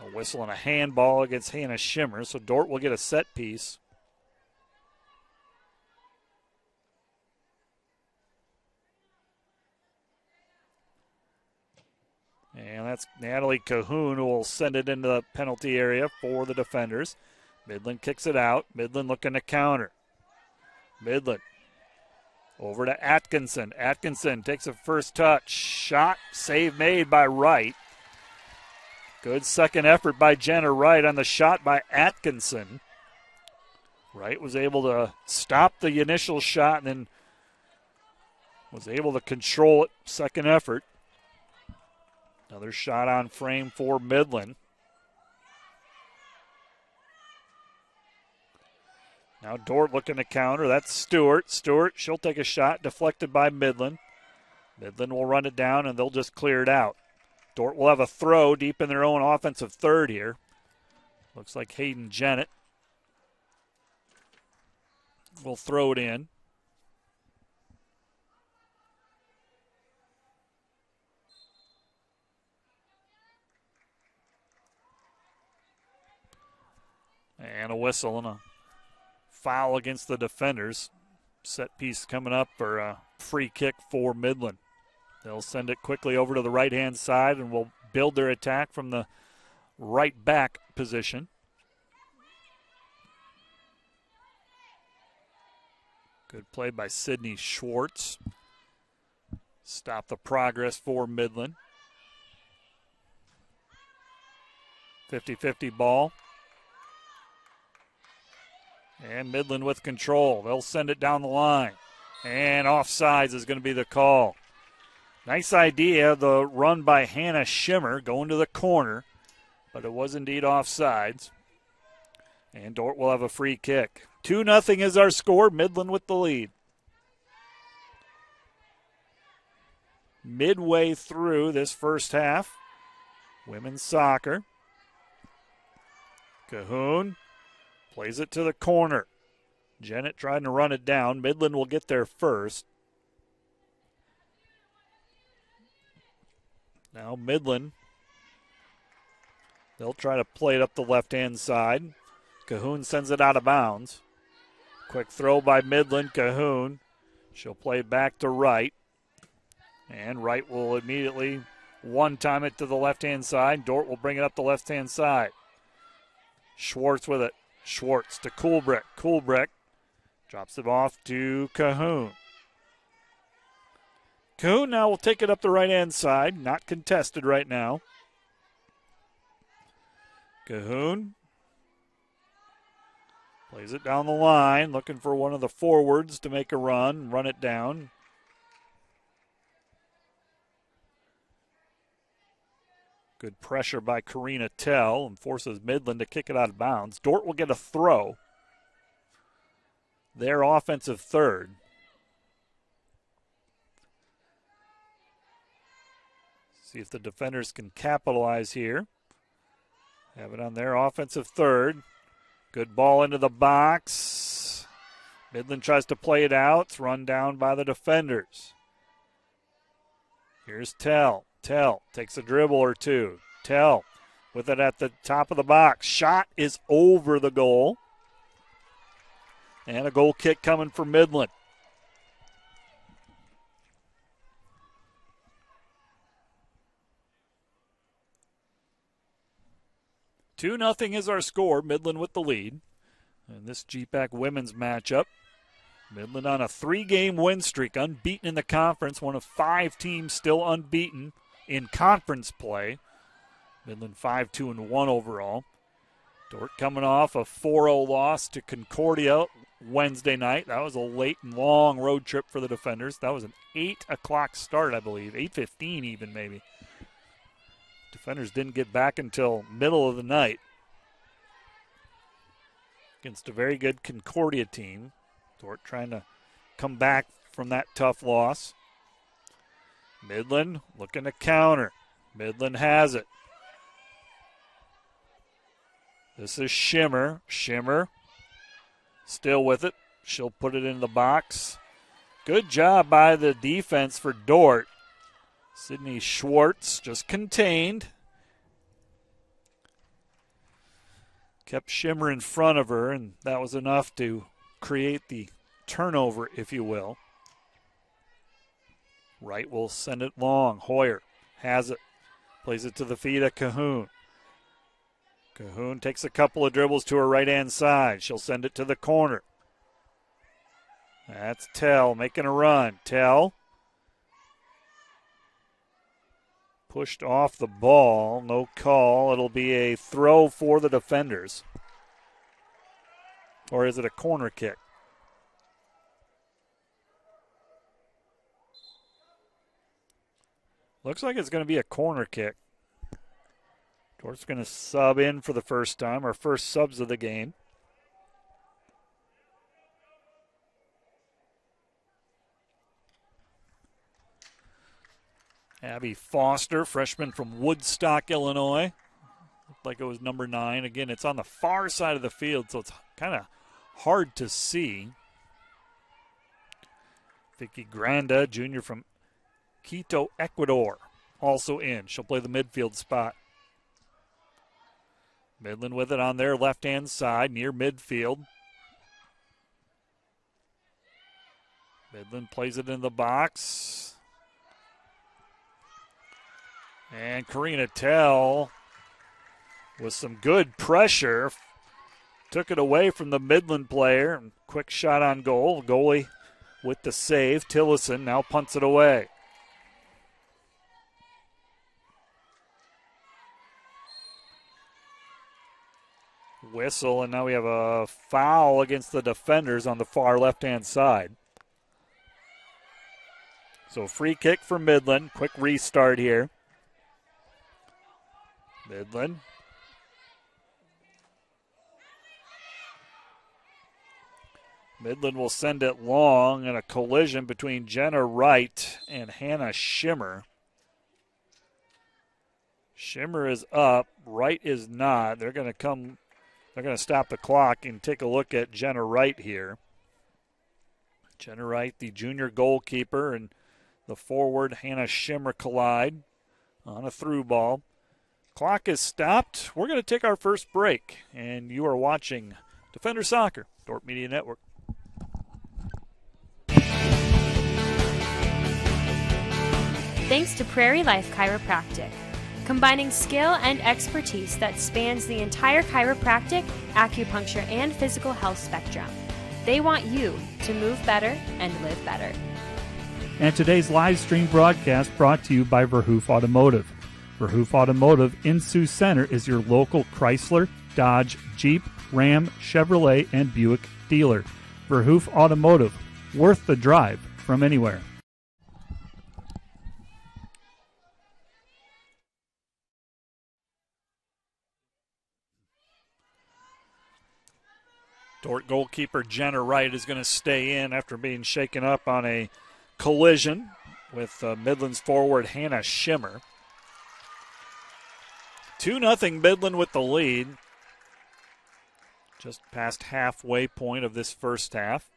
A whistle and a handball against Hannah Shimmer, so Dordt will get a set piece. And that's Natalie Cahoon who will send it into the penalty area for the defenders. Midland kicks it out. Midland looking to counter. Midland over to Atkinson. Atkinson takes a first touch. Shot, save made by Wright. Good second effort by Jenna Wright on the shot by Atkinson. Wright was able to stop the initial shot and then was able to control it. Second effort. Another shot on frame for Midland. Now Dordt looking to counter. That's Stewart. Stewart, she'll take a shot deflected by Midland. Midland will run it down and they'll just clear it out. Dordt will have a throw deep in their own offensive third here. Looks like Hayden Jennett will throw it in. And a whistle and a foul against the defenders. Set piece coming up for a free kick for Midland. They'll send it quickly over to the right-hand side and will build their attack from the right back position. Good play by Sydney Schwartz. Stop the progress for Midland. 50-50 ball. And Midland with control. They'll send it down the line. And offsides is going to be the call. Nice idea, the run by Hannah Shimmer going to the corner, but it was indeed offsides. And Dordt will have a free kick. 2-0 is our score. Midland with the lead. Midway through this first half, women's soccer. Cahoon plays it to the corner. Jennett trying to run it down. Midland will get there first. Now Midland, they'll try to play it up the left-hand side. Cahoon sends it out of bounds. Quick throw by Midland. Cahoon, she'll play back to Wright. And Wright will immediately one-time it to the left-hand side. Dordt will bring it up the left-hand side. Schwartz with it. Schwartz to Kuhlbrecht. Kuhlbrecht drops it off to Cahoon. Cahoon now will take it up the right-hand side. Not contested right now. Cahoon plays it down the line, looking for one of the forwards to make a run it down. Good pressure by Karina Tell and forces Midland to kick it out of bounds. Dordt will get a throw. Their offensive third. See if the defenders can capitalize here. Have it on their offensive third. Good ball into the box. Midland tries to play it out. It's run down by the defenders. Here's Tell. Tell takes a dribble or two. Tell with it at the top of the box. Shot is over the goal. And a goal kick coming for Midland. Two 2-0 is our score. Midland with the lead. And this GPAC women's matchup. Midland on a 3-game win streak, unbeaten in the conference. One of 5 teams still unbeaten in conference play. Midland 5-2-1 overall. Dordt coming off a 4-0 loss to Concordia Wednesday night. That was a late and long road trip for the defenders. That was an 8 o'clock start, I believe. 8:15 even, maybe. Defenders didn't get back until middle of the night against a very good Concordia team. Dordt trying to come back from that tough loss. Midland looking to counter. Midland has it. This is Shimmer. Shimmer Still with it. She'll put it in the box. Good job by the defense for Dordt. Sydney Schwartz just contained. Kept Shimmer in front of her, and that was enough to create the turnover, if you will. Wright will send it long. Hoyer has it. Plays it to the feet of Cahoon. Cahoon takes a couple of dribbles to her right-hand side. She'll send it to the corner. That's Tell making a run. Tell pushed off the ball. No call. It'll be a throw for the defenders. Or is it a corner kick? Looks like it's going to be a corner kick. Dordt's going to sub in for the first time, our first subs of the game. Abby Foster, freshman from Woodstock, Illinois. Looked like it was number 9. Again, it's on the far side of the field, so it's kind of hard to see. Vicky Granda, junior from Quito, Ecuador, also in. She'll play the midfield spot. Midland with it on their left-hand side near midfield. Midland plays it in the box. And Karina Tell, with some good pressure, took it away from the Midland player. Quick shot on goal. Goalie with the save. Tillison now punts it away. Whistle, and now we have a foul against the defenders on the far left-hand side. So free kick for Midland. Quick restart here. Midland. Midland will send it long in a collision between Jenna Wright and Hannah Shimmer. Shimmer is up. Wright is not. They're going to stop the clock and take a look at Jenna Wright here. Jenna Wright, the junior goalkeeper, and the forward Hannah Shimmer collide on a through ball. Clock is stopped. We're going to take our first break, and you are watching Defender Soccer, Dordt Media Network. Thanks to Prairie Life Chiropractic, combining skill and expertise that spans the entire chiropractic, acupuncture, and physical health spectrum. They want you to move better and live better. And today's live stream broadcast brought to you by Verhoof Automotive. Verhoof Automotive in Sioux Center is your local Chrysler, Dodge, Jeep, Ram, Chevrolet, and Buick dealer. Verhoof Automotive, worth the drive from anywhere. Dordt goalkeeper Jenna Wright is going to stay in after being shaken up on a collision with Midland's forward Hannah Shimmer. 2-0 Midland with the lead. Just past halfway point of this first half.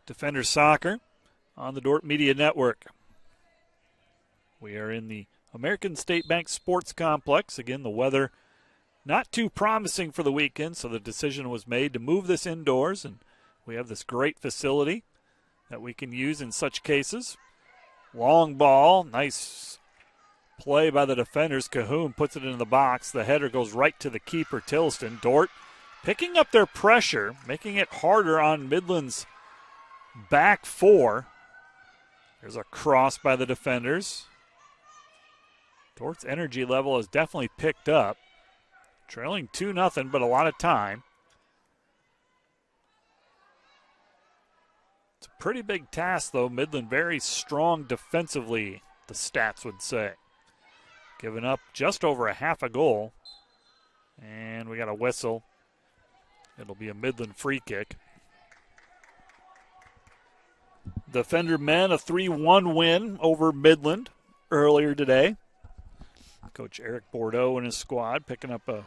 Defender Soccer on the Dordt Media Network. We are in the American State Bank Sports Complex. Again, the weather not too promising for the weekend, so the decision was made to move this indoors, and we have this great facility that we can use in such cases. Long ball, nice play by the defenders. Cahoon puts it in the box. The header goes right to the keeper, Tilston. Dordt picking up their pressure, making it harder on Midland's back four. There's a cross by the defenders. Dordt's energy level has definitely picked up. Trailing 2-0, but a lot of time. It's a pretty big task, though. Midland very strong defensively, the stats would say. Giving up just over a half a goal. And we got a whistle. It'll be a Midland free kick. Defender men, a 3-1 win over Midland earlier today. Coach Eric Bordeaux and his squad picking up a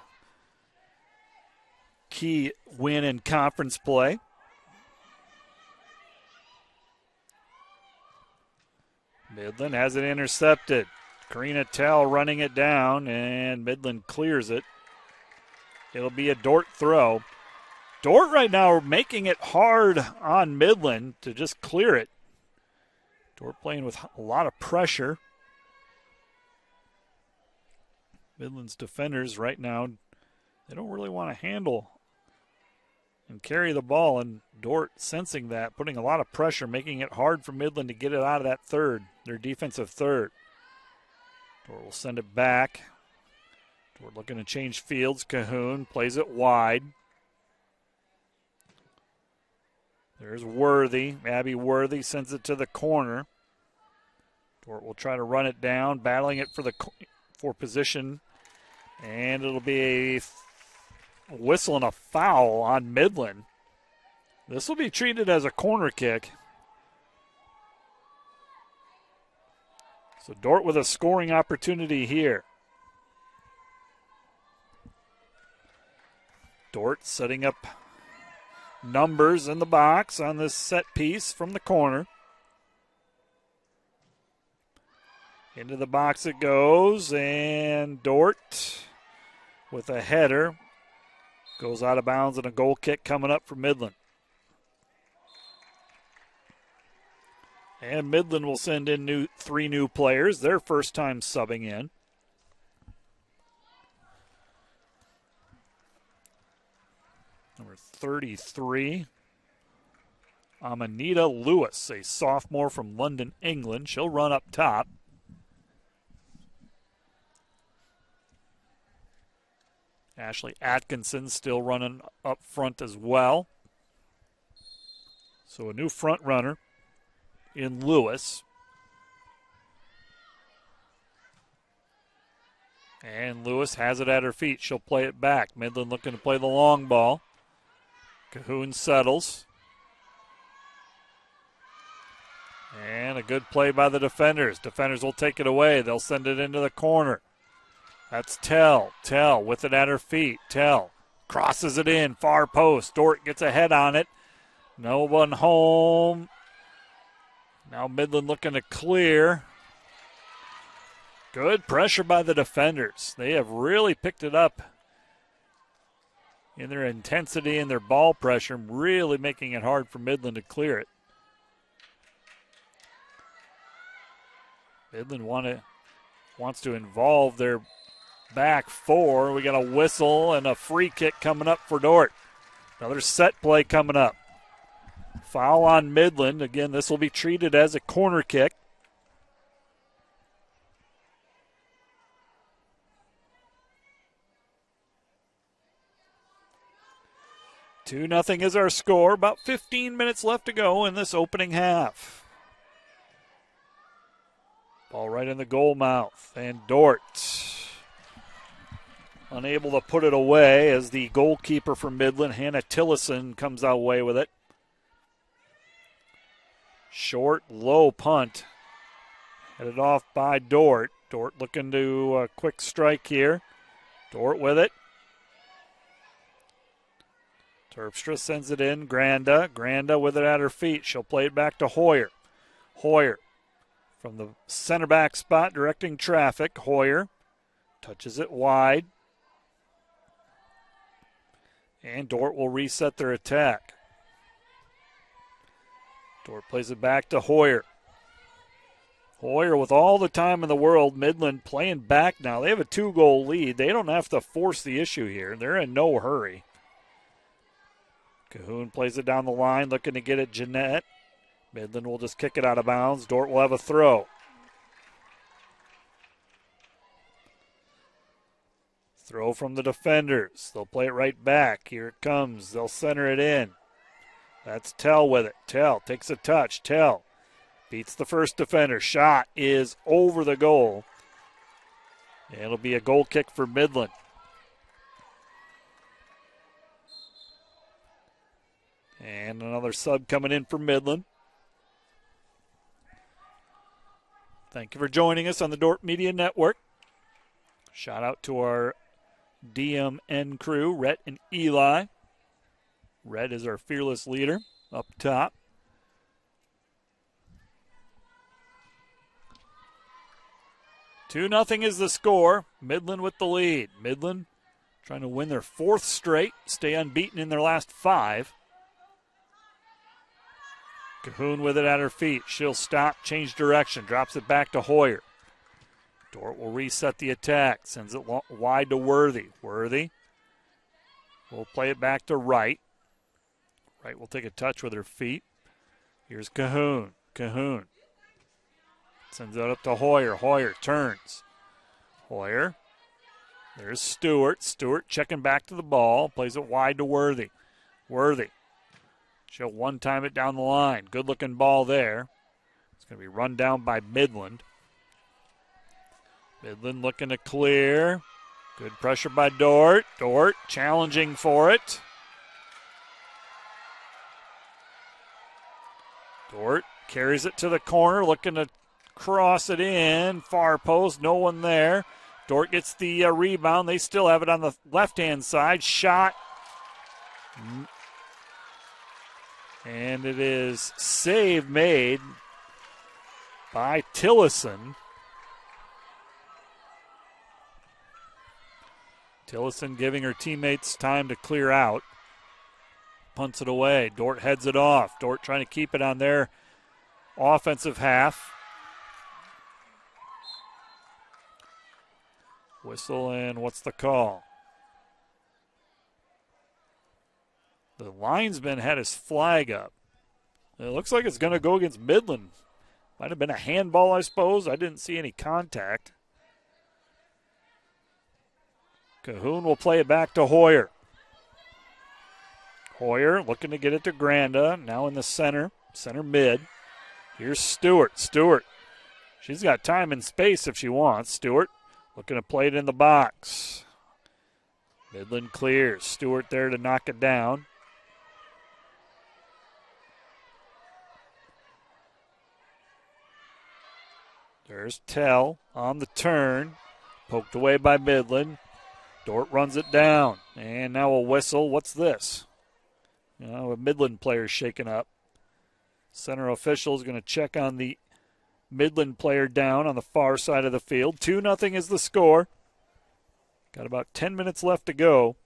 key win in conference play. Midland has it intercepted. Karina Tell running it down, and Midland clears it. It'll be a Dordt throw. Dordt right now making it hard on Midland to just clear it. Dordt playing with a lot of pressure. Midland's defenders right now, they don't really want to handle and carry the ball, and Dordt sensing that, putting a lot of pressure, making it hard for Midland to get it out of that third, their defensive third. Dordt will send it back. Dordt looking to change fields. Cahoon plays it wide. There's Worthy. Abby Worthy sends it to the corner. Dordt will try to run it down, battling it for position. And it'll be a whistle and a foul on Midland. This will be treated as a corner kick. So Dordt with a scoring opportunity here. Dordt setting up numbers in the box on this set piece from the corner. Into the box it goes, and Dordt with a header goes out of bounds, and a goal kick coming up for Midland. And Midland will send in three new players, their first time subbing in. Number 33, Amanita Lewis, a sophomore from London, England. She'll run up top. Ashley Atkinson still running up front as well. So a new front runner in Lewis. And Lewis has it at her feet. She'll play it back. Midland looking to play the long ball. Cahoon settles. And a good play by the defenders. Defenders will take it away. They'll send it into the corner. That's Tell. Tell with it at her feet. Tell crosses it in. Far post. Dordt gets a head on it. No one home. Now Midland looking to clear. Good pressure by the defenders. They have really picked it up in their intensity and their ball pressure, really making it hard for Midland to clear it. Midland wants to involve their back four. We got a whistle and a free kick coming up for Dordt. Another set play coming up. Foul on Midland. Again, this will be treated as a corner kick. Two 2-0 is our score. About 15 minutes left to go in this opening half. Ball right in the goal mouth. And Dordt unable to put it away as the goalkeeper for Midland, Hannah Tillison, comes away with it. Short, low punt. Headed off by Dordt. Dordt looking to a quick strike here. Dordt with it. Terpstra sends it in. Granda with it at her feet. She'll play it back to Hoyer. Hoyer from the center back spot directing traffic. Hoyer touches it wide. And Dordt will reset their attack. Dordt plays it back to Hoyer. Hoyer with all the time in the world. Midland playing back now. They have a 2-goal lead. They don't have to force the issue here. They're in no hurry. Cahoon plays it down the line, looking to get it Jeanette. Midland will just kick it out of bounds. Dordt will have a throw. Throw from the defenders. They'll play it right back. Here it comes. They'll center it in. That's Tell with it. Tell takes a touch. Tell beats the first defender. Shot is over the goal. It'll be a goal kick for Midland. And another sub coming in for Midland. Thank you for joining us on the Dordt Media Network. Shout out to our DMN crew, Rhett and Eli. Red is our fearless leader up top. Two 2-0 is the score. Midland with the lead. Midland trying to win their 4th straight, stay unbeaten in their last 5. Cahoon with it at her feet. She'll stop, change direction, drops it back to Hoyer. Dordt will reset the attack, sends it wide to Worthy. Worthy will play it back to Wright. Wright will take a touch with her feet. Here's Cahoon. Cahoon sends it up to Hoyer. Hoyer turns. Hoyer. There's Stewart. Stewart checking back to the ball. Plays it wide to Worthy. Worthy. She'll one-time it down the line. Good-looking ball there. It's going to be run down by Midland. Midland looking to clear. Good pressure by Dordt. Dordt challenging for it. Dordt carries it to the corner, looking to cross it in. Far post, no one there. Dordt gets the rebound. They still have it on the left-hand side. Shot. And it is save made by Tillison. Tillison giving her teammates time to clear out. Punts it away. Dordt heads it off. Dordt trying to keep it on their offensive half. Whistle, and what's the call? The linesman had his flag up. It looks like it's going to go against Midland. Might have been a handball, I suppose. I didn't see any contact. Cahoon will play it back to Hoyer. Hoyer looking to get it to Granda. Now in the center mid. Here's Stewart. Stewart. She's got time and space if she wants. Stewart looking to play it in the box. Midland clears. Stewart there to knock it down. There's Tell on the turn. Poked away by Midland. Dordt runs it down. And now a whistle. What's this? A Midland player shaken up. Center official is going to check on the Midland player down on the far side of the field. 2-0 is the score. Got about 10 minutes left to go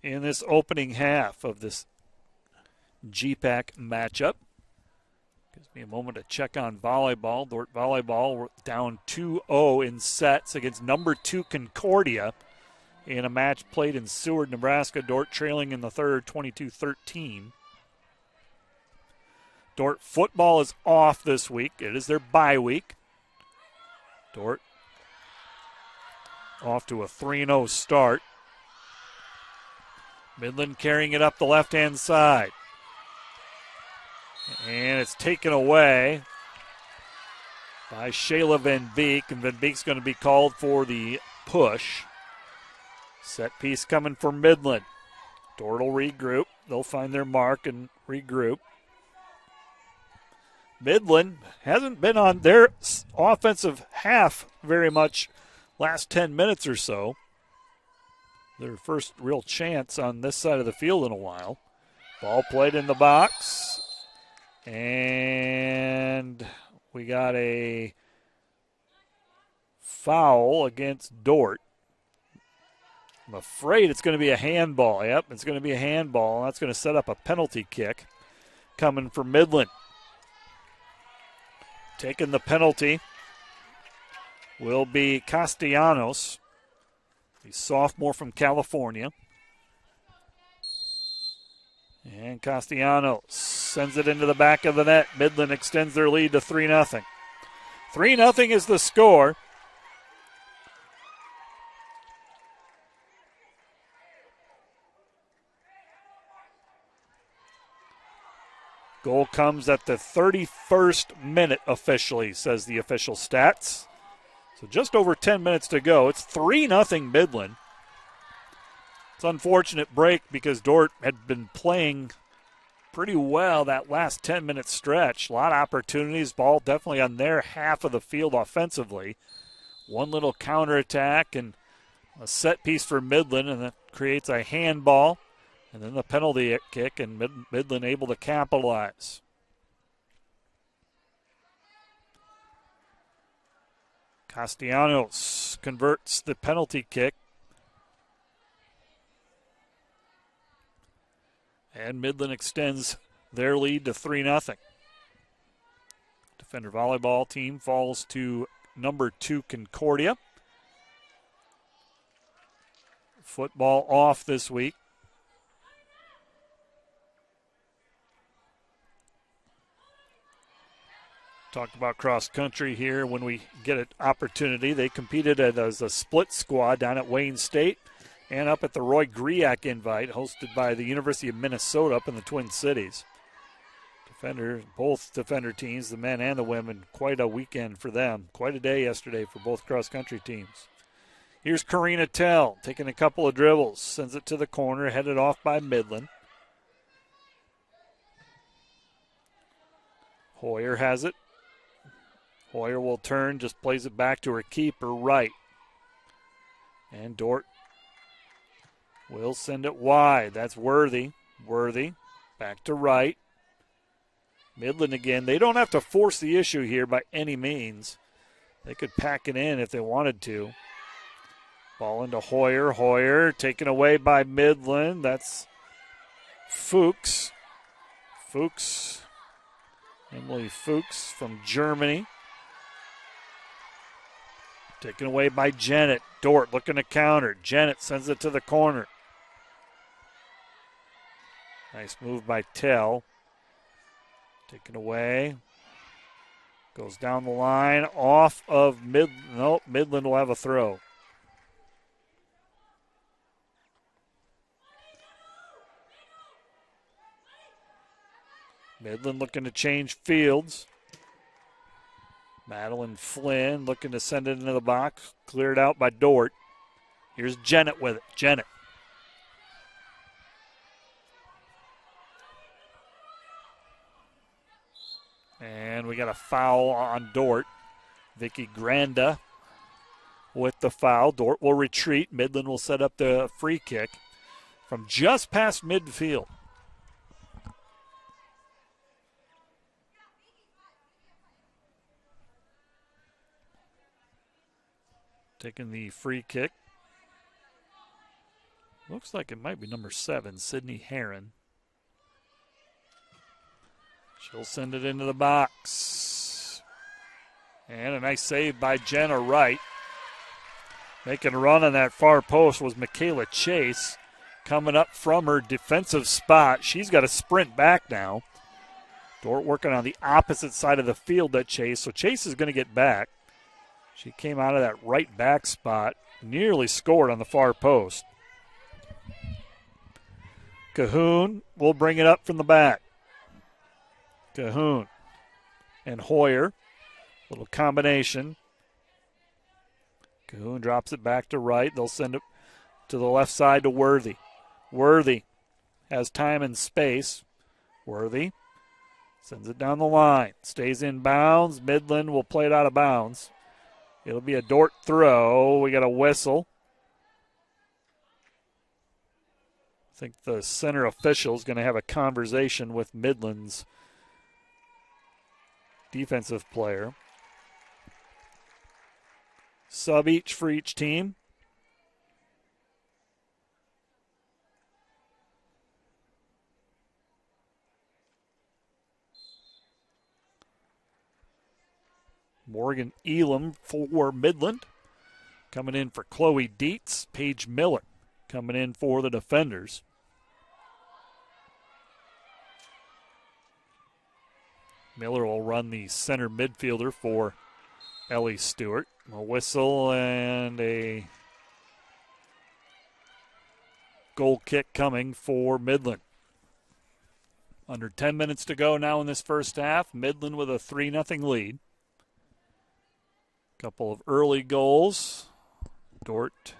in this opening half of this GPAC matchup. Gives me a moment to check on volleyball. Dordt volleyball down 2-0 in sets against number 2 Concordia in a match played in Seward, Nebraska. Dordt trailing in the third, 22-13. Dordt football is off this week. It is their bye week. Dordt off to a 3-0 start. Midland carrying it up the left-hand side. And it's taken away by Shayla Van Beek. And Van Beek's going to be called for the push. Set piece coming for Midland. Dordt will regroup. They'll find their mark and regroup. Midland hasn't been on their offensive half very much last 10 minutes or so. Their first real chance on this side of the field in a while. Ball played in the box. And we got a foul against Dordt. I'm afraid it's going to be a handball. Yep, it's going to be a handball. That's going to set up a penalty kick coming for Midland. Taking the penalty will be Castellanos, the sophomore from California. And Castellanos sends it into the back of the net. Midland extends their lead to 3-0. 3-0 is the score. Goal comes at the 31st minute officially, says the official stats. So just over 10 minutes to go. It's 3-0 Midland. It's an unfortunate break because Dordt had been playing pretty well that last 10-minute stretch. A lot of opportunities. Ball definitely on their half of the field offensively. One little counterattack and a set piece for Midland, and creates a handball, and then the penalty kick, and Midland able to capitalize. Castellanos converts the penalty kick. And Midland extends their lead to 3-0. Defender volleyball team falls to number 2 Concordia. Football off this week. Talked about cross country here when we get an opportunity. They competed as a split squad down at Wayne State and up at the Roy Griak Invite, hosted by the University of Minnesota up in the Twin Cities. Both defender teams, the men and the women, quite a weekend for them. Quite a day yesterday for both cross country teams. Here's Karina Tell taking a couple of dribbles, sends it to the corner, headed off by Midland. Hoyer has it. Hoyer will turn, just plays it back to her keeper, Wright. And Dordt will send it wide. That's Worthy. Worthy back to Wright. Midland again. They don't have to force the issue here by any means. They could pack it in if they wanted to. Ball into Hoyer. Hoyer taken away by Midland. That's Fuchs. Emily Fuchs from Germany. Taken away by Jennett. Dordt looking to counter. Jennett sends it to the corner. Nice move by Tell. Taken away. Goes down the line. Off of Midland. Nope, Midland will have a throw. Midland looking to change fields. Madeline Flynn looking to send it into the box. Cleared out by Dordt. Here's Jennett with it. Jennett. And we got a foul on Dordt. Vicky Granda with the foul. Dordt will retreat. Midland will set up the free kick from just past midfield. Taking the free kick. Looks like it might be number 7, Sydney Heron. She'll send it into the box. And a nice save by Jenna Wright. Making a run on that far post was Michaela Chase. Coming up from her defensive spot. She's got to sprint back now. Dordt working on the opposite side of the field at Chase. So Chase is going to get back. She came out of that right back spot. Nearly scored on the far post. Cahoon will bring it up from the back. Cahoon and Hoyer. Little combination. Cahoon drops it back to Wright. They'll send it to the left side to Worthy. Worthy has time and space. Worthy sends it down the line. Stays in bounds. Midland will play it out of bounds. It'll be a Dordt throw. We got a whistle. I think the center official is going to have a conversation with Midland's defensive player. Sub each for each team. Morgan Elam for Midland. Coming in for Chloe Dietz. Paige Miller coming in for the defenders. Miller will run the center midfielder for Ellie Stewart. A whistle and a goal kick coming for Midland. Under 10 minutes to go now in this first half. Midland with a 3-0 lead. Couple of early goals. Dordt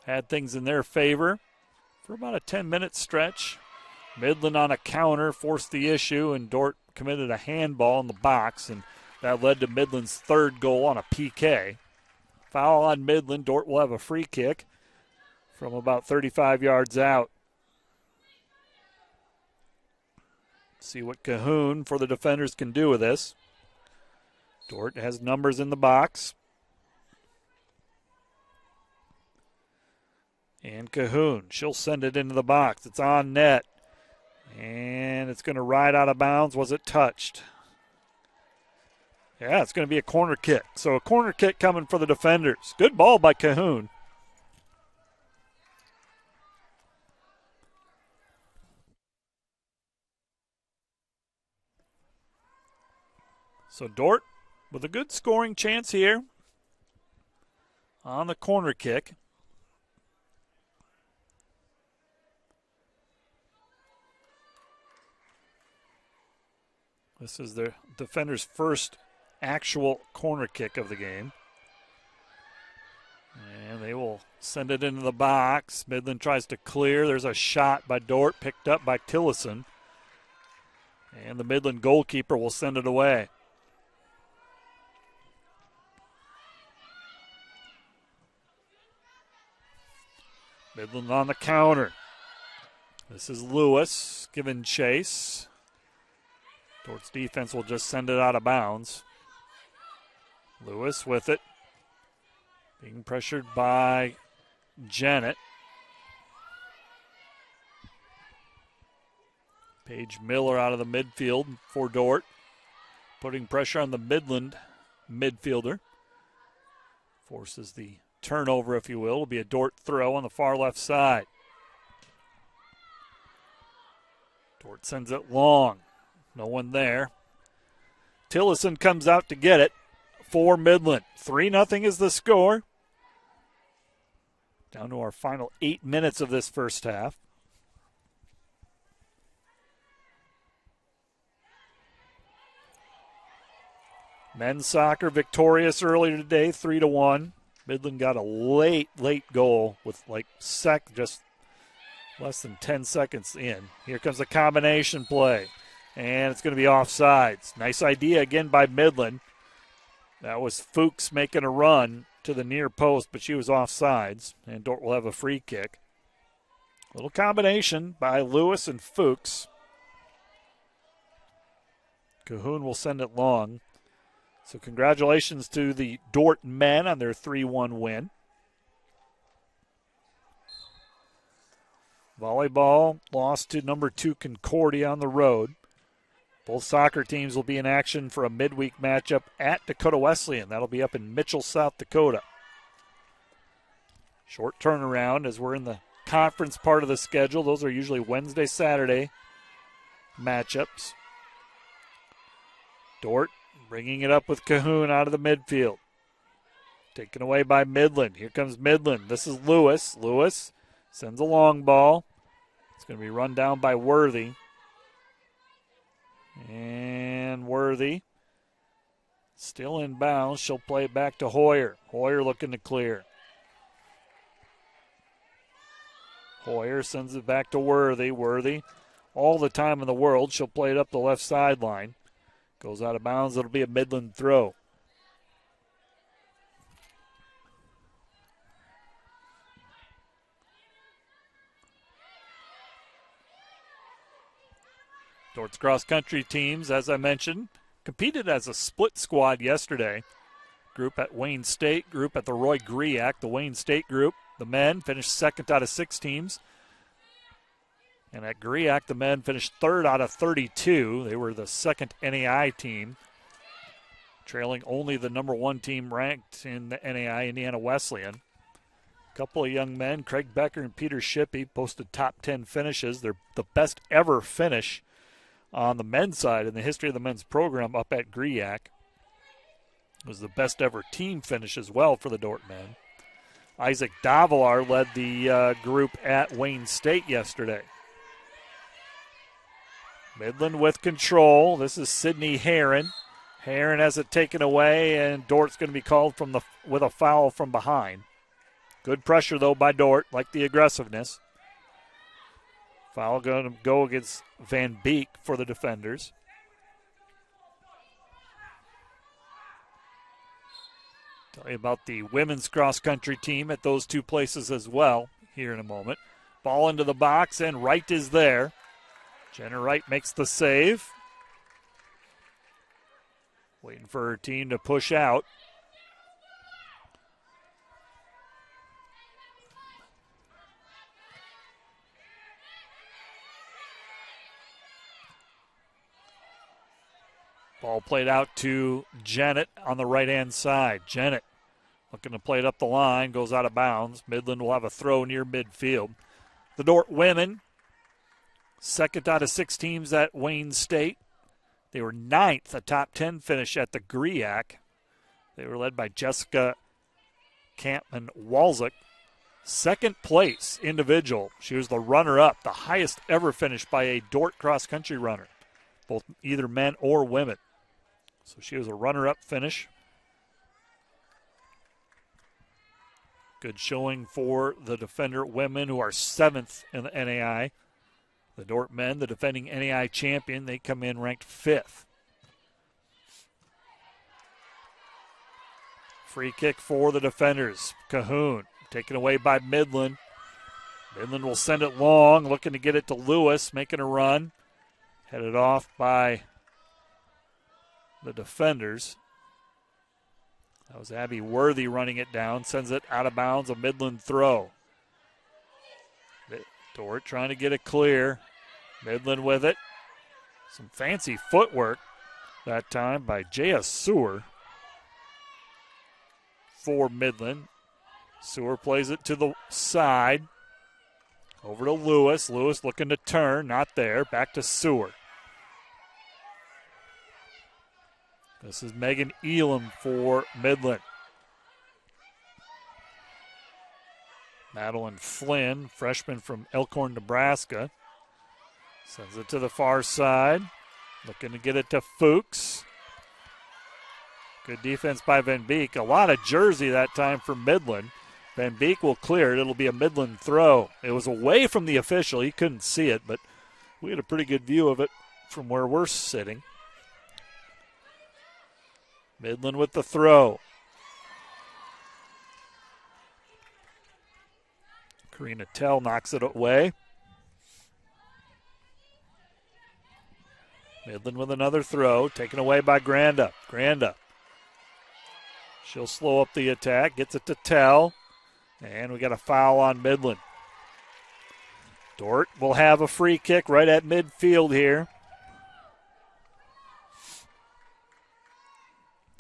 had things in their favor for about a 10-minute stretch. Midland on a counter forced the issue, and Dordt committed a handball in the box, and that led to Midland's third goal on a PK. Foul on Midland. Dordt will have a free kick from about 35 yards out. See what Cahoon for the defenders can do with this. Dordt has numbers in the box. And Cahoon, she'll send it into the box. It's on net. And it's going to ride out of bounds. Was it touched? Yeah, it's going to be a corner kick. So a corner kick coming for the defenders. Good ball by Cahoon. So Dordt with a good scoring chance here on the corner kick. This is the defender's first actual corner kick of the game. And they will send it into the box. Midland tries to clear. There's a shot by Dordt, picked up by Tillison. And the Midland goalkeeper will send it away. Midland on the counter. This is Lewis giving chase. Dordt's defense will just send it out of bounds. Lewis with it. Being pressured by Janet. Paige Miller out of the midfield for Dordt. Putting pressure on the Midland midfielder. Forces the turnover, if you will. It'll be a Dordt throw on the far left side. Dordt sends it long. No one there. Tillison comes out to get it for Midland. 3-0 is the score. Down to our final 8 minutes of this first half. Men's soccer victorious earlier today, 3-1. Midland got a late goal with just less than 10 seconds in. Here comes a combination play, and it's going to be offsides. Nice idea again by Midland. That was Fuchs making a run to the near post, but she was offsides, and Dordt will have a free kick. Little combination by Lewis and Fuchs. Cahoon will send it long. So congratulations to the Dordt men on their 3-1 win. Volleyball lost to number 2 Concordia on the road. Both soccer teams will be in action for a midweek matchup at Dakota Wesleyan. That'll be up in Mitchell, South Dakota. Short turnaround as we're in the conference part of the schedule. Those are usually Wednesday, Saturday matchups. Dordt bringing it up with Cahoon out of the midfield. Taken away by Midland. Here comes Midland. This is Lewis. Lewis sends a long ball. It's going to be run down by Worthy. And Worthy still in bounds. She'll play it back to Hoyer. Hoyer looking to clear. Hoyer sends it back to Worthy. Worthy, all the time in the world. She'll play it up the left sideline. Goes out of bounds. It'll be a Midland throw. Dordt's cross-country teams, as I mentioned, competed as a split squad yesterday. Group at Wayne State, group at the Roy Griak. The Wayne State group, the men, finished second out of 6 teams. And at Griak, the men finished third out of 32. They were the second NAI team, trailing only the number 1 team ranked in the NAI, Indiana Wesleyan. A couple of young men, Craig Becker and Peter Shippey, posted top 10 finishes. They're the best ever finish on the men's side in the history of the men's program up at Griak. It was the best ever team finish as well for the Dordt men. Isaac Davalar led the group at Wayne State yesterday. Midland with control. This is Sydney Herron. Herron has it taken away, and Dordt's going to be called with a foul from behind. Good pressure, though, by Dordt, like the aggressiveness. Foul going to go against Van Beek for the defenders. Tell you about the women's cross-country team at those 2 places as well. here in a moment. Ball into the box, and Wright is there. Jenna Wright makes the save. Waiting for her team to push out. Ball played out to Jennett on the right-hand side. Jennett looking to play it up the line, goes out of bounds. Midland will have a throw near midfield. The Dordt women, second out of 6 teams at Wayne State. They were 9th, a top 10 finish at the GRIAC. They were led by Jessica Kampman-Walczak. Second place individual. She was the runner-up, the highest ever finished by a Dordt cross-country runner, both either men or women. So she was a runner-up finish. Good showing for the Defender women, who are 7th in the NAI. The Dordt men, the defending NAI champion, they come in ranked 5th. Free kick for the Defenders. Cahoon taken away by Midland. Midland will send it long, looking to get it to Lewis, making a run. Headed off by the Defenders. That was Abby Worthy running it down, sends it out of bounds, a Midland throw. Dordt trying to get it clear. Midland with it. Some fancy footwork that time by Jaya Sewer for Midland. Sewer plays it to the side. Over to Lewis. Lewis looking to turn, not there. Back to Sewer. This is Megan Elam for Midland. Madeline Flynn, freshman from Elkhorn, Nebraska. Sends it to the far side. Looking to get it to Fuchs. Good defense by Van Beek. A lot of jersey that time for Midland. Van Beek will clear it. It'll be a Midland throw. It was away from the official. He couldn't see it, but we had a pretty good view of it from where we're sitting. Midland with the throw. Karina Tell knocks it away. Midland with another throw, taken away by Granda. Granda. She'll slow up the attack, gets it to Tell, and we got a foul on Midland. Dordt will have a free kick right at midfield here.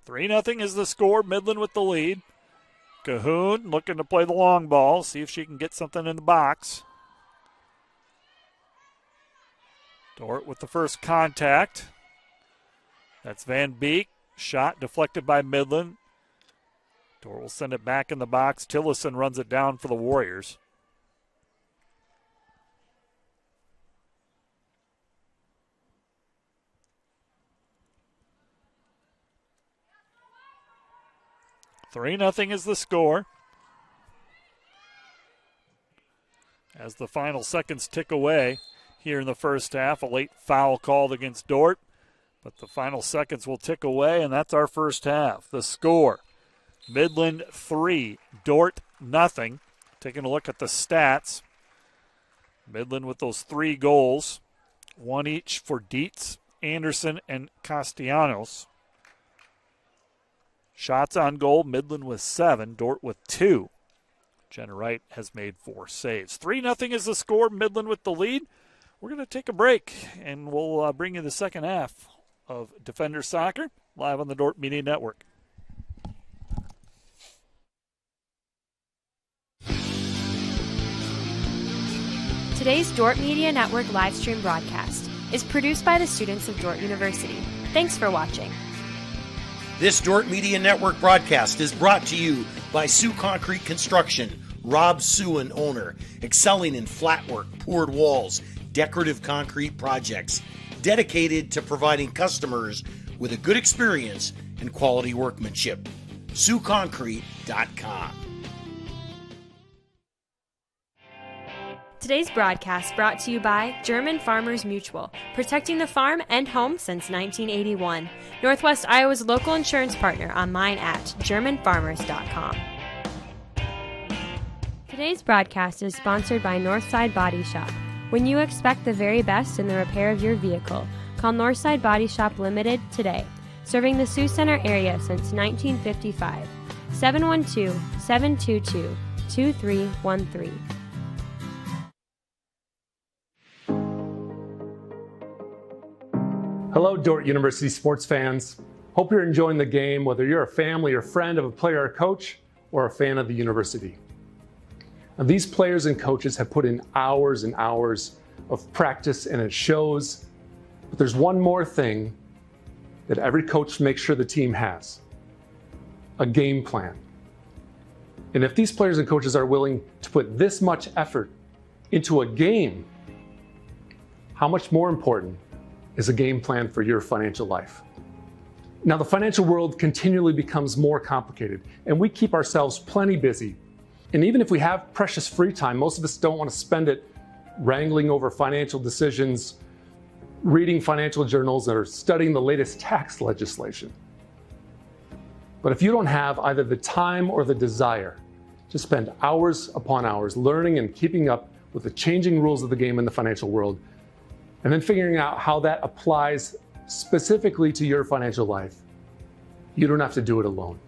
3-0 is the score. Midland with the lead. Cahoon looking to play the long ball, see if she can get something in the box. Dordt with the first contact. That's Van Beek. Shot deflected by Midland. Dordt will send it back in the box. Tillison runs it down for the Warriors. $3-0 is the score. As the final seconds tick away here in the first half, a late foul called against Dordt, but the final seconds will tick away, and that's our first half. The score, Midland 3, Dordt 0. Taking a look at the stats, Midland with those 3 goals, 1 each for Dietz, Anderson, and Castellanos. Shots on goal, Midland with 7, Dordt with 2. Jenna Wright has made 4 saves. 3-0 is the score, Midland with the lead. We're going to take a break, and we'll bring you the second half of Defender Soccer live on the Dordt Media Network. Today's Dordt Media Network live stream broadcast is produced by the students of Dordt University. Thanks for watching. This Dordt Media Network broadcast is brought to you by Sioux Concrete Construction, Rob Suen, owner, excelling in flat work, poured walls, decorative concrete projects, dedicated to providing customers with a good experience and quality workmanship. SiouxConcrete.com. Today's broadcast brought to you by German Farmers Mutual, protecting the farm and home since 1981. Northwest Iowa's local insurance partner, online at GermanFarmers.com. Today's broadcast is sponsored by Northside Body Shop. When you expect the very best in the repair of your vehicle, call Northside Body Shop Limited today. Serving the Sioux Center area since 1955. 712-722-2313. Hello, Dordt University sports fans. Hope you're enjoying the game, whether you're a family or friend of a player or coach, or a fan of the university. Now, these players and coaches have put in hours and hours of practice, and it shows. But there's one more thing that every coach makes sure the team has: a game plan. And if these players and coaches are willing to put this much effort into a game, how much more important is a game plan for your financial life? Now, the financial world continually becomes more complicated, and we keep ourselves plenty busy. And even if we have precious free time, most of us don't want to spend it wrangling over financial decisions, reading financial journals, or studying the latest tax legislation. But if you don't have either the time or the desire to spend hours upon hours learning and keeping up with the changing rules of the game in the financial world, and then figuring out how that applies specifically to your financial life, you don't have to do it alone.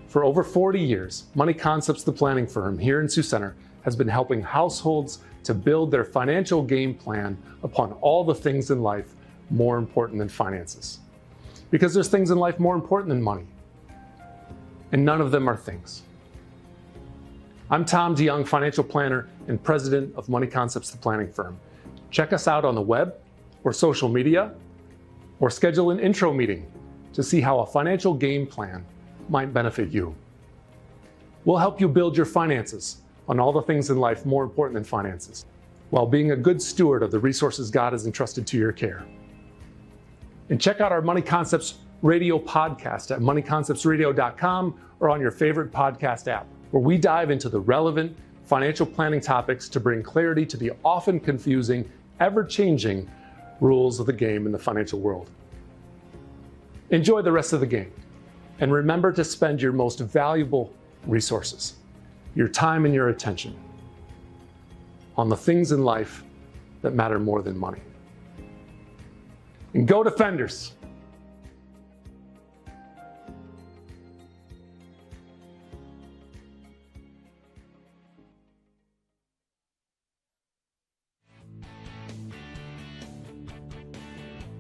For over 40 years, Money Concepts, the planning firm here in Sioux Center, has been helping households to build their financial game plan upon all the things in life more important than finances. Because there's things in life more important than money, and none of them are things. I'm Tom DeYoung, financial planner and president of Money Concepts, the planning firm. Check us out on the web or social media, or schedule an intro meeting to see how a financial game plan might benefit you. We'll help you build your finances on all the things in life more important than finances, while being a good steward of the resources God has entrusted to your care. And check out our Money Concepts radio podcast at moneyconceptsradio.com or on your favorite podcast app, where we dive into the relevant financial planning topics to bring clarity to the often confusing, ever-changing rules of the game in the financial world. Enjoy the rest of the game, and remember to spend your most valuable resources, your time and your attention, on the things in life that matter more than money. And go Defenders!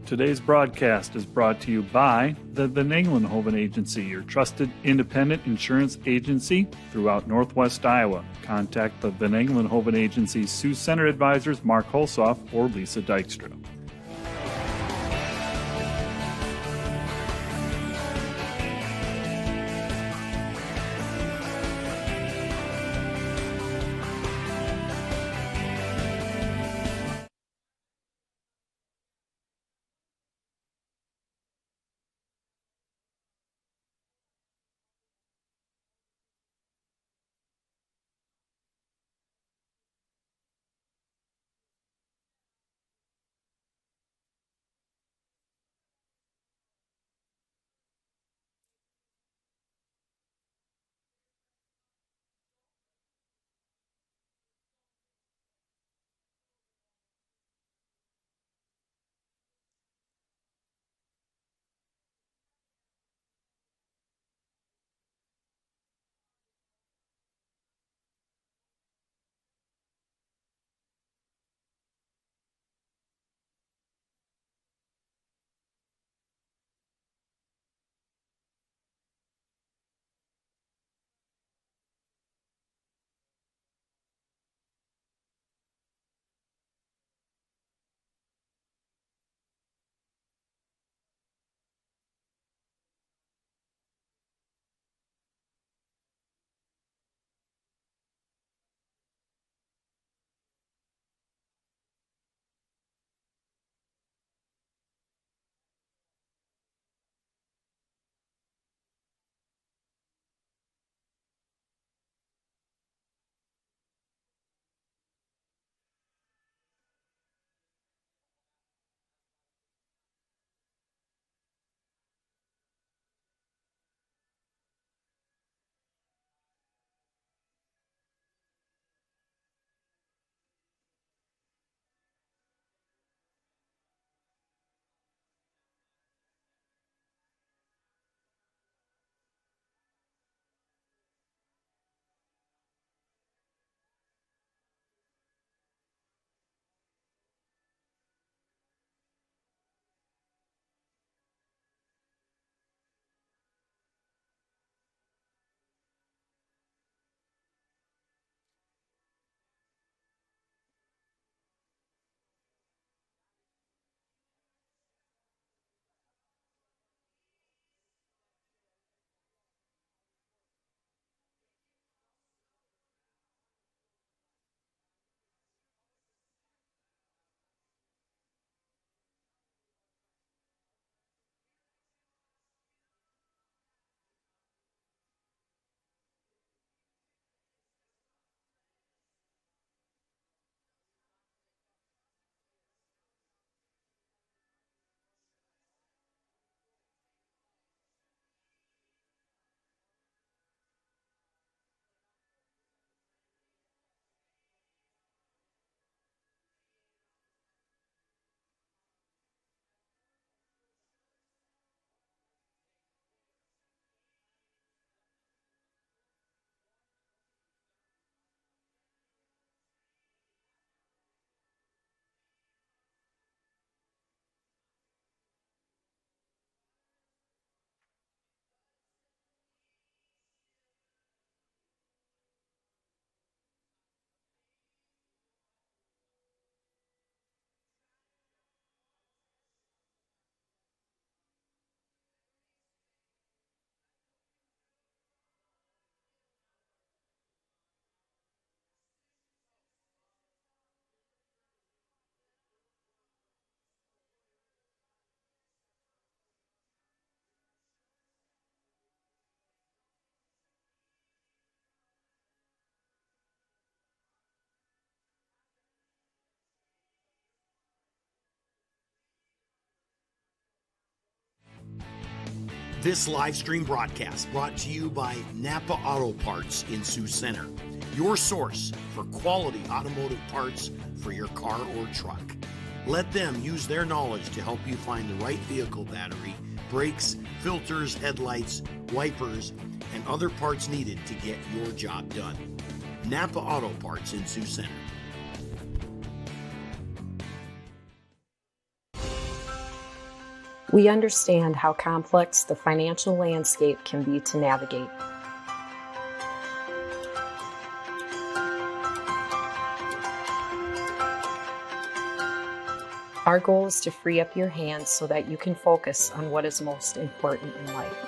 Today's broadcast is brought to you by the Van Engelenhoven Agency, your trusted independent insurance agency throughout Northwest Iowa. Contact the Van Engelenhoven Agency's Sioux Center advisors Mark Holsoff or Lisa Dykstra. This live stream broadcast brought to you by Napa Auto Parts in Sioux Center, your source for quality automotive parts for your car or truck. Let them use their knowledge to help you find the right vehicle battery, brakes, filters, headlights, wipers, and other parts needed to get your job done. Napa Auto Parts in Sioux Center. We understand how complex the financial landscape can be to navigate. Our goal is to free up your hands so that you can focus on what is most important in life.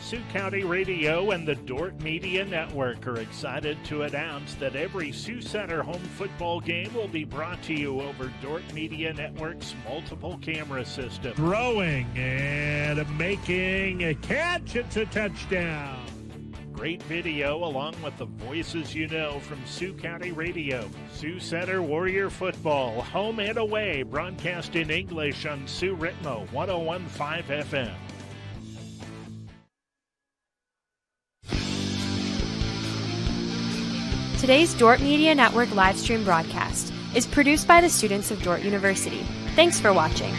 Sioux County Radio and the Dordt Media Network are excited to announce that every Sioux Center home football game will be brought to you over Dordt Media Network's multiple camera system. Throwing and making a catch. It's a touchdown. Great video along with the voices you know from Sioux County Radio. Sioux Center Warrior Football, home and away, broadcast in English on Sioux Ritmo 101.5 FM. Today's Dordt Media Network live stream broadcast is produced by the students of Dordt University. Thanks for watching.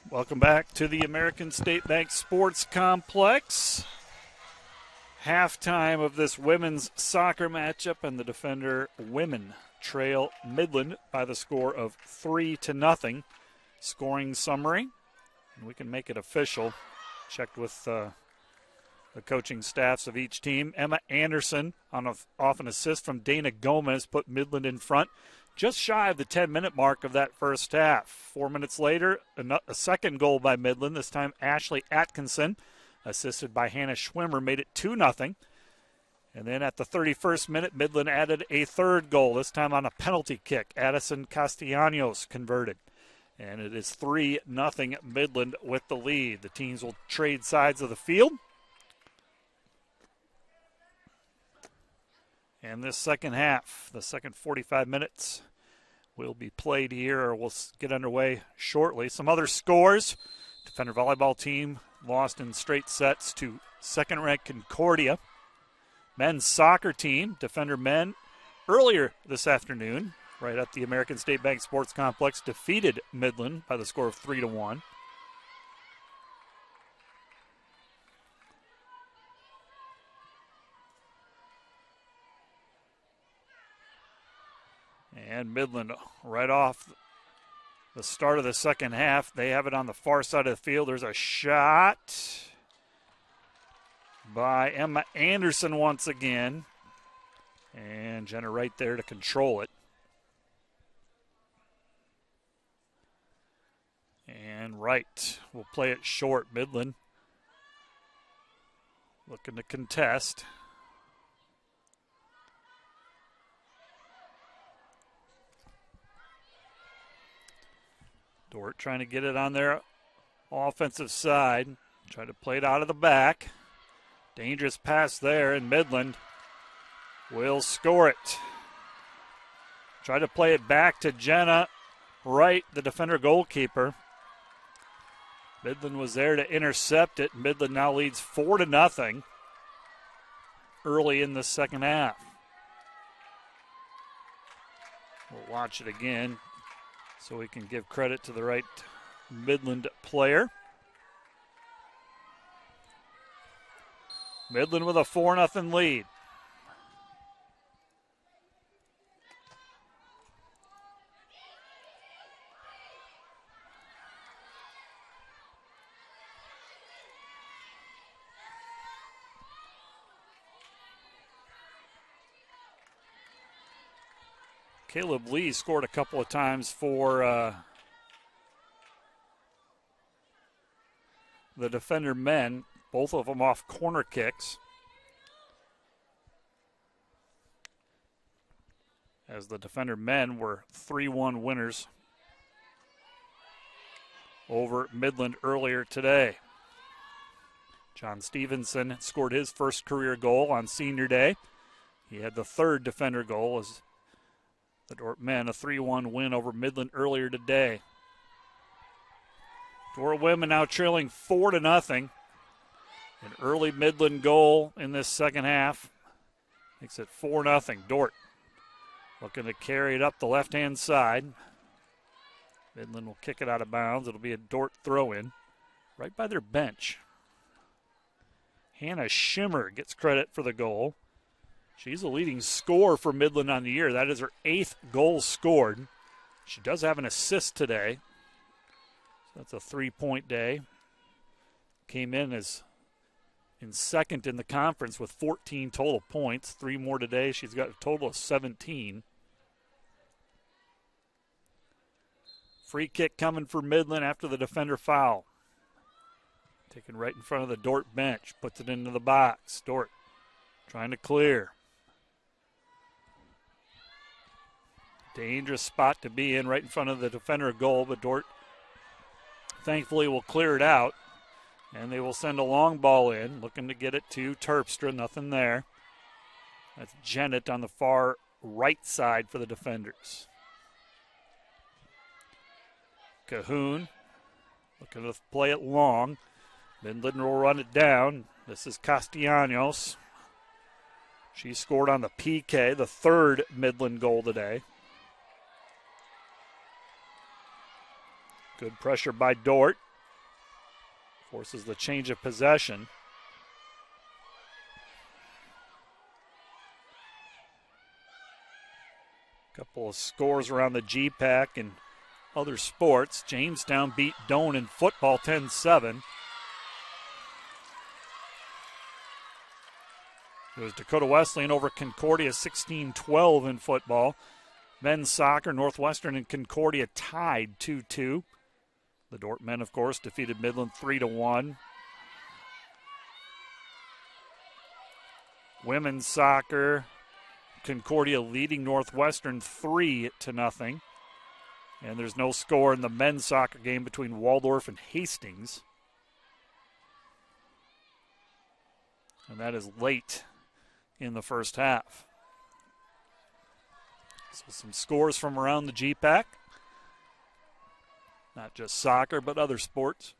Welcome back to the American State Bank Sports Complex. Halftime of this women's soccer matchup, and the Defender women trail Midland by the score of 3-0. Scoring summary, and we can make it official. Checked with the coaching staffs of each team. Emma Anderson off an assist from Dana Gomez put Midland in front, just shy of the 10-minute mark of that first half. 4 minutes later, a second goal by Midland, this time Ashley Atkinson, assisted by Hannah Schwimmer, made it 2-0. And then at the 31st minute, Midland added a third goal, this time on a penalty kick. Addison Castellanos converted. And it is 3-0 Midland with the lead. The teams will trade sides of the field. And this second half, the second 45 minutes, will be played here, or will get underway shortly. Some other scores. Defender volleyball team lost in straight sets to second-ranked Concordia. Men's soccer team, Defender men, earlier this afternoon, right at the American State Bank Sports Complex, defeated Midland by the score of 3-1. And Midland, right off the start of the second half, they have it on the far side of the field. There's a shot by Emma Anderson once again. And Jenna right there to control it. And Wright will play it short. Midland looking to contest. Dordt trying to get it on their offensive side. Try to play it out of the back. Dangerous pass there, and Midland will score it. Try to play it back to Jenna Wright, the Defender goalkeeper. Midland was there to intercept it. Midland now leads 4-0 early in the second half. We'll watch it again so we can give credit to the right Midland player. Midland with a 4-0 lead. Caleb Lee scored a couple of times for the Defender men, both of them off corner kicks. As the Defender men were 3-1 winners over Midland earlier today. John Stevenson scored his first career goal on senior day. He had the third Defender goal as the Dordt men, a 3-1 win over Midland earlier today. Dordt women now trailing 4-0. An early Midland goal in this second half makes it 4-0. Dordt looking to carry it up the left-hand side. Midland will kick it out of bounds. It'll be a Dordt throw-in right by their bench. Hannah Schimmer gets credit for the goal. She's the leading scorer for Midland on the year. That is her 8th goal scored. She does have an assist today. So that's a 3-point day. Came in as in second in the conference with 14 total points. 3 more today. She's got a total of 17. Free kick coming for Midland after the Defender foul. Taken right in front of the Dordt bench. Puts it into the box. Dordt trying to clear. Dangerous spot to be in right in front of the Defender goal, but Dordt thankfully will clear it out. And they will send a long ball in, looking to get it to Terpstra. Nothing there. That's Jennett on the far right side for the Defenders. Cahoon looking to play it long. Midland will run it down. This is Castellanos. She scored on the PK, the 3rd Midland goal today. Good pressure by Dordt. Forces the change of possession. Couple of scores around the GPAC and other sports. Jamestown beat Doane in football 10-7. It was Dakota Wesleyan over Concordia 16-12 in football. Men's soccer, Northwestern and Concordia tied 2-2. The Dordt men, of course, defeated Midland 3-1. Women's soccer, Concordia leading Northwestern 3-0. And there's no score in the men's soccer game between Waldorf and Hastings. And that is late in the first half. So some scores from around the GPAC. Not just soccer, but other sports.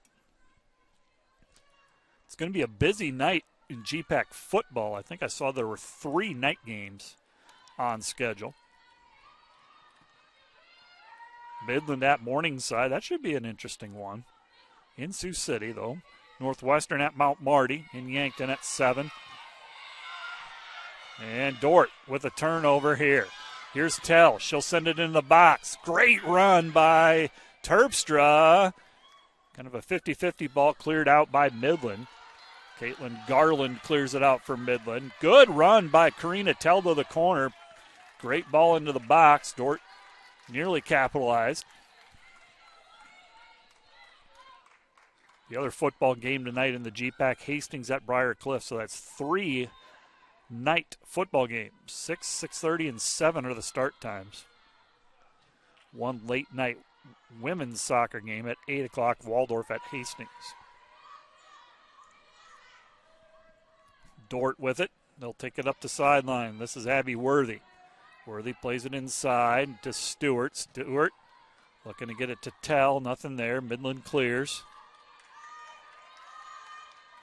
It's going to be a busy night in GPAC football. I think I saw there were 3 night games on schedule. Midland at Morningside. That should be an interesting one. In Sioux City, though. Northwestern at Mount Marty in Yankton at 7. And Dordt with a turnover here. Here's Tell. She'll send it in the box. Great run by Terpstra. Kind of a 50-50 ball cleared out by Midland. Caitlin Garland clears it out for Midland. Good run by Karina Tell to the corner. Great ball into the box. Dordt nearly capitalized. The other football game tonight in the GPAC, Hastings at Briar Cliff. So that's 3 night football games. 6, 6:30, and 7 are the start times. One late night women's soccer game at 8 o'clock, Waldorf at Hastings. Dordt with it. They'll take it up the sideline. This is Abby Worthy. Worthy plays it inside to Stewart. Stewart looking to get it to Tell. Nothing there. Midland clears.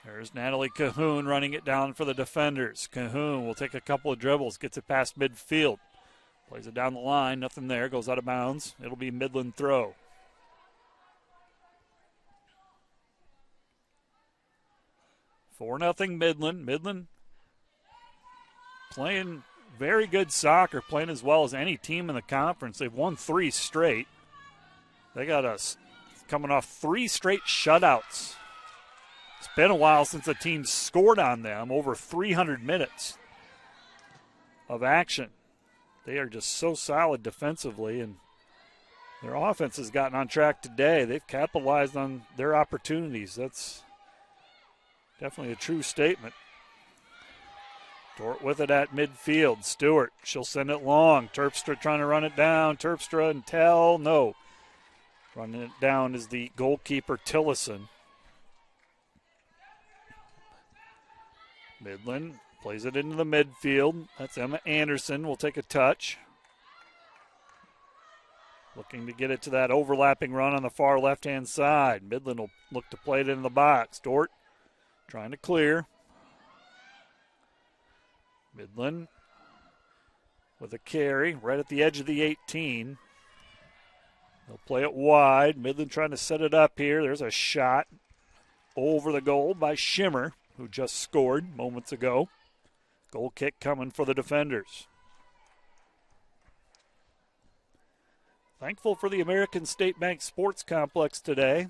There's Natalie Cahoon running it down for the defenders. Cahoon will take a couple of dribbles. Gets it past midfield. Plays it down the line. Nothing there. Goes out of bounds. It'll be Midland throw. For 4-0 Midland. Midland playing very good soccer, playing as well as any team in the conference. They've won 3 straight. They got us coming off 3 straight shutouts. It's been a while since a team scored on them, over 300 minutes of action. They are just so solid defensively, and their offense has gotten on track today. They've capitalized on their opportunities. That's definitely a true statement. Dordt with it at midfield. Stewart, she'll send it long. Terpstra trying to run it down. Terpstra and Tell, no. Running it down is the goalkeeper, Tillison. Midland plays it into the midfield. That's Emma Anderson. Will take a touch. Looking to get it to that overlapping run on the far left-hand side. Midland will look to play it in the box. Dordt trying to clear. Midland with a carry right at the edge of the 18. They'll play it wide. Midland trying to set it up here. There's a shot over the goal by Shimmer, who just scored moments ago. Goal kick coming for the defenders. Thankful for the American State Bank Sports Complex today.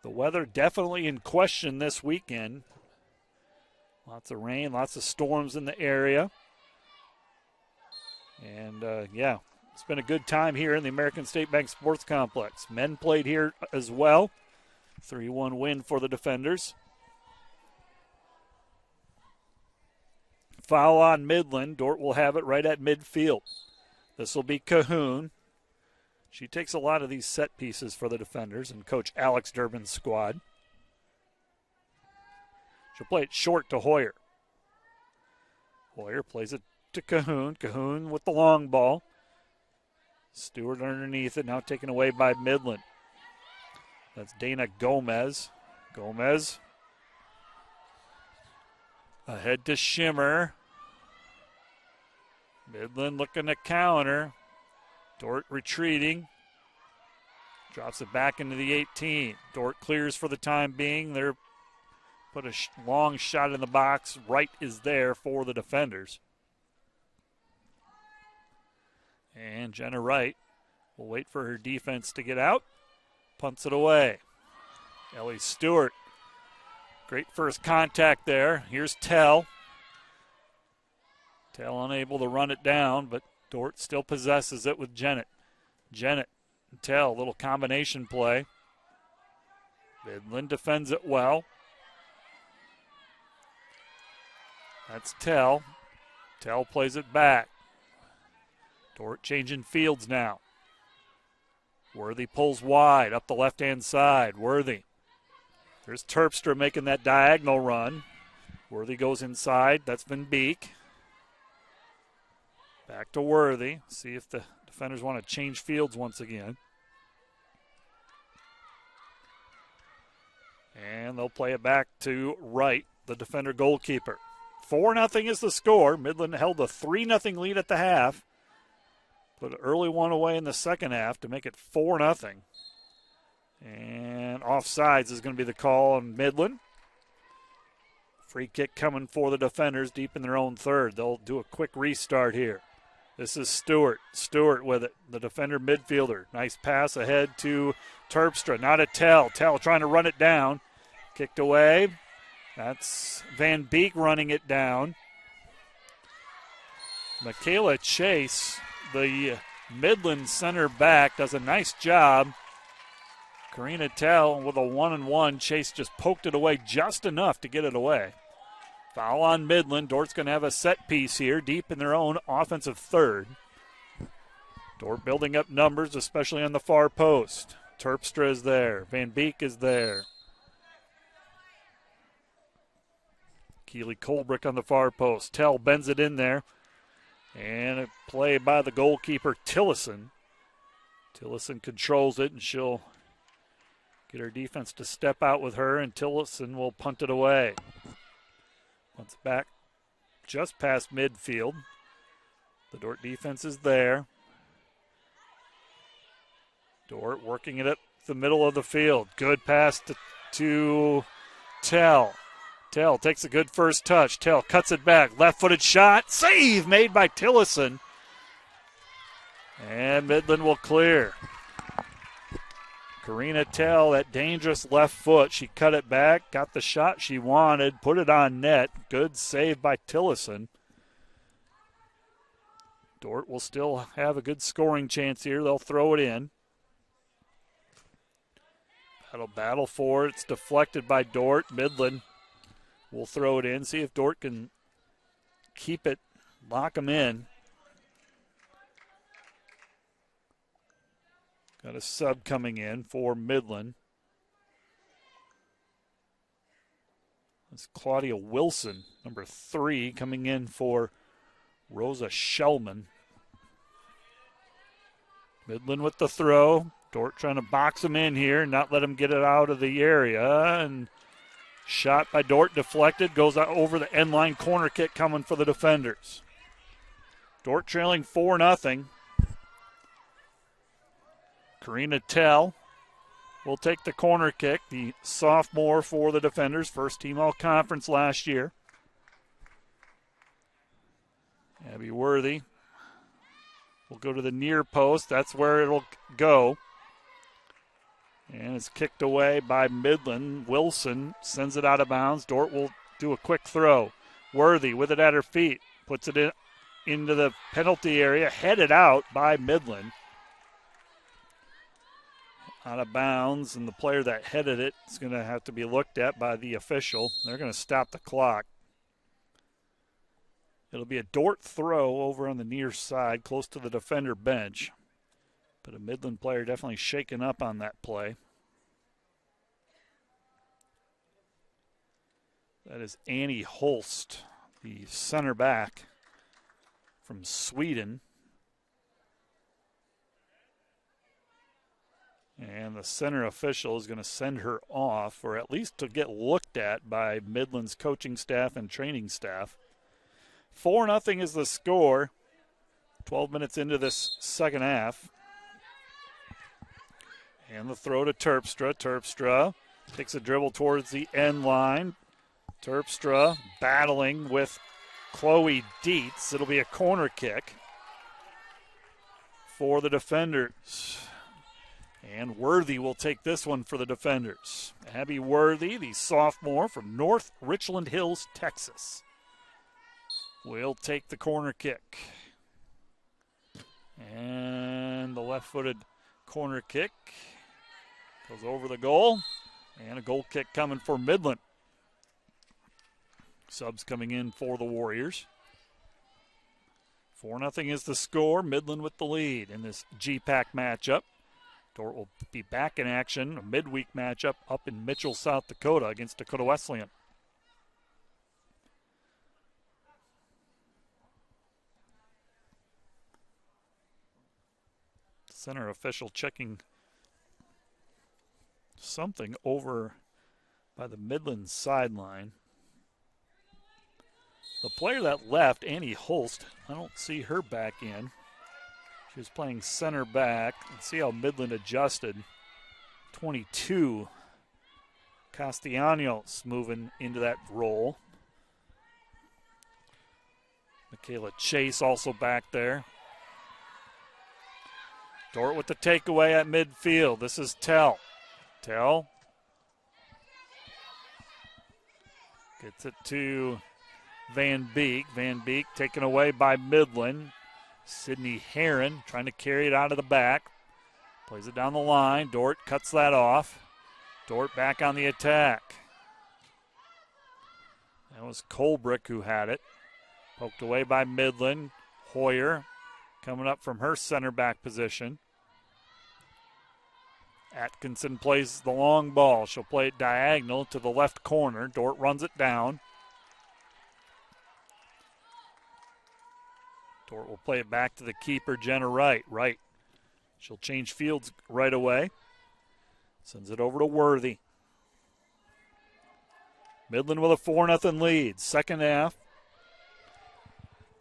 The weather definitely in question this weekend. Lots of rain, lots of storms in the area. And, it's been a good time here in the American State Bank Sports Complex. Men played here as well. 3-1 win for the defenders. Foul on Midland. Dordt will have it right at midfield. This will be Cahoon. She takes a lot of these set pieces for the defenders and Coach Alex Durbin's squad. She'll play it short to Hoyer. Hoyer plays it to Cahoon. Cahoon with the long ball. Stewart underneath it, now taken away by Midland. That's Dana Gomez. Gomez ahead to Shimmer. Midland looking to counter. Dordt retreating. Drops it back into the 18. Dordt clears for the time being. They're put a long shot in the box. Wright is there for the defenders. And Jenna Wright will wait for her defense to get out. Punts it away. Ellie Stewart. Great first contact there. Here's Tell. Tell unable to run it down, but Dordt still possesses it with Jennett. Jennett and Tell, little combination play. Midland defends it well. That's Tell. Tell plays it back. Dordt changing fields now. Worthy pulls wide up the left-hand side. Worthy. There's Terpstra making that diagonal run. Worthy goes inside. That's Van Beek. Back to Worthy. See if the defenders want to change fields once again. And they'll play it back to Wright, the defender goalkeeper. 4-0 is the score. Midland held a 3-0 lead at the half. Put an early one away in the second half to make it 4-0. And offsides is going to be the call on Midland. Free kick coming for the defenders deep in their own third. They'll do a quick restart here. This is Stewart. Stewart with it, the defender midfielder. Nice pass ahead to Terpstra. Not a Tell. Tell trying to run it down. Kicked away. That's Van Beek running it down. Michaela Chase, the Midland center back, does a nice job. Karina Tell with a 1-on-1. Chase just poked it away just enough to get it away. Foul on Midland. Dordt's going to have a set piece here deep in their own offensive third. Dordt building up numbers, especially on the far post. Terpstra is there. Van Beek is there. Keely Colbrick on the far post. Tell bends it in there. And a play by the goalkeeper, Tillison. Tillison controls it, and she'll get her defense to step out with her, and Tillison will punt it away. Once back just past midfield. The Dordt defense is there. Dordt working it up the middle of the field. Good pass to Tell. Tell takes a good first touch. Tell cuts it back. Left-footed shot. Save made by Tillison. And Midland will clear. Karina Tell, that dangerous left foot. She cut it back, got the shot she wanted, put it on net. Good save by Tillison. Dordt will still have a good scoring chance here. They'll throw it in. Battle for it. It's deflected by Dordt. Midland will throw it in. See if Dordt can keep it, lock them in. Got a sub coming in for Midland. That's Claudia Wilson, number 3, coming in for Rosa Shellman. Midland with the throw. Dordt trying to box him in here, not let him get it out of the area. And shot by Dordt deflected, goes out over the end line. Corner kick coming for the defenders. Dordt trailing 4-0. Karina Tell will take the corner kick, the sophomore for the defenders, first team all-conference last year. Abby Worthy will go to the near post. That's where it'll go. And it's kicked away by Midland. Wilson sends it out of bounds. Dordt will do a quick throw. Worthy with it at her feet. Puts it into the penalty area. Headed out by Midland. Out of bounds, and the player that headed it is going to have to be looked at by the official. They're going to stop the clock. It'll be a Dordt throw over on the near side, close to the defender bench. But a Midland player definitely shaken up on that play. That is Annie Holst, the center back from Sweden. And the center official is going to send her off, or at least to get looked at by Midland's coaching staff and training staff. 4-0 is the score. 12 minutes into this second half. And the throw to Terpstra. Terpstra takes a dribble towards the end line. Terpstra battling with Chloe Dietz. It'll be a corner kick for the defenders. And Worthy will take this one for the defenders. Abby Worthy, the sophomore from North Richland Hills, Texas, will take the corner kick. And the left-footed corner kick goes over the goal. And a goal kick coming for Midland. Subs coming in for the Warriors. 4-0 is the score. Midland with the lead in this GPAC matchup. Dordt will be back in action, a midweek matchup up in Mitchell, South Dakota against Dakota Wesleyan. Center official checking something over by the Midland sideline. The player that left, Annie Holst, I don't see her back in. She was playing center back. Let's see how Midland adjusted. 22. Castellanos moving into that role. Michaela Chase also back there. Dordt with the takeaway at midfield. This is Tell. Tell gets it to Van Beek. Van Beek taken away by Midland. Sydney Heron trying to carry it out of the back. Plays it down the line. Dordt cuts that off. Dordt back on the attack. That was Colbrick who had it. Poked away by Midland. Hoyer coming up from her center back position. Atkinson plays the long ball. She'll play it diagonal to the left corner. Dordt runs it down. Dordt will play it back to the keeper, Jenna Wright. Wright. She'll change fields right away. Sends it over to Worthy. Midland with a 4-0 lead. Second half.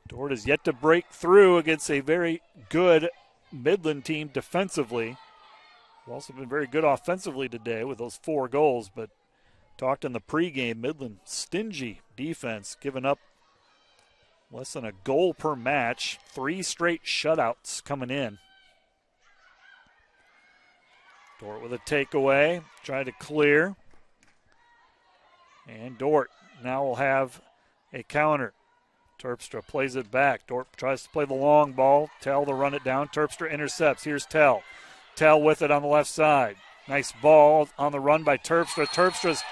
Dordt is yet to break through against a very good Midland team defensively. They've also been very good offensively today with those 4 goals, but talked in the pregame, Midland stingy defense, giving up less than a goal per match. 3 straight shutouts coming in. Dordt with a takeaway, trying to clear. And Dordt now will have a counter. Terpstra plays it back. Dordt tries to play the long ball. Tell to run it down. Terpstra intercepts. Here's Tell. Tell with it on the left side. Nice ball on the run by Terpstra. Terpstra's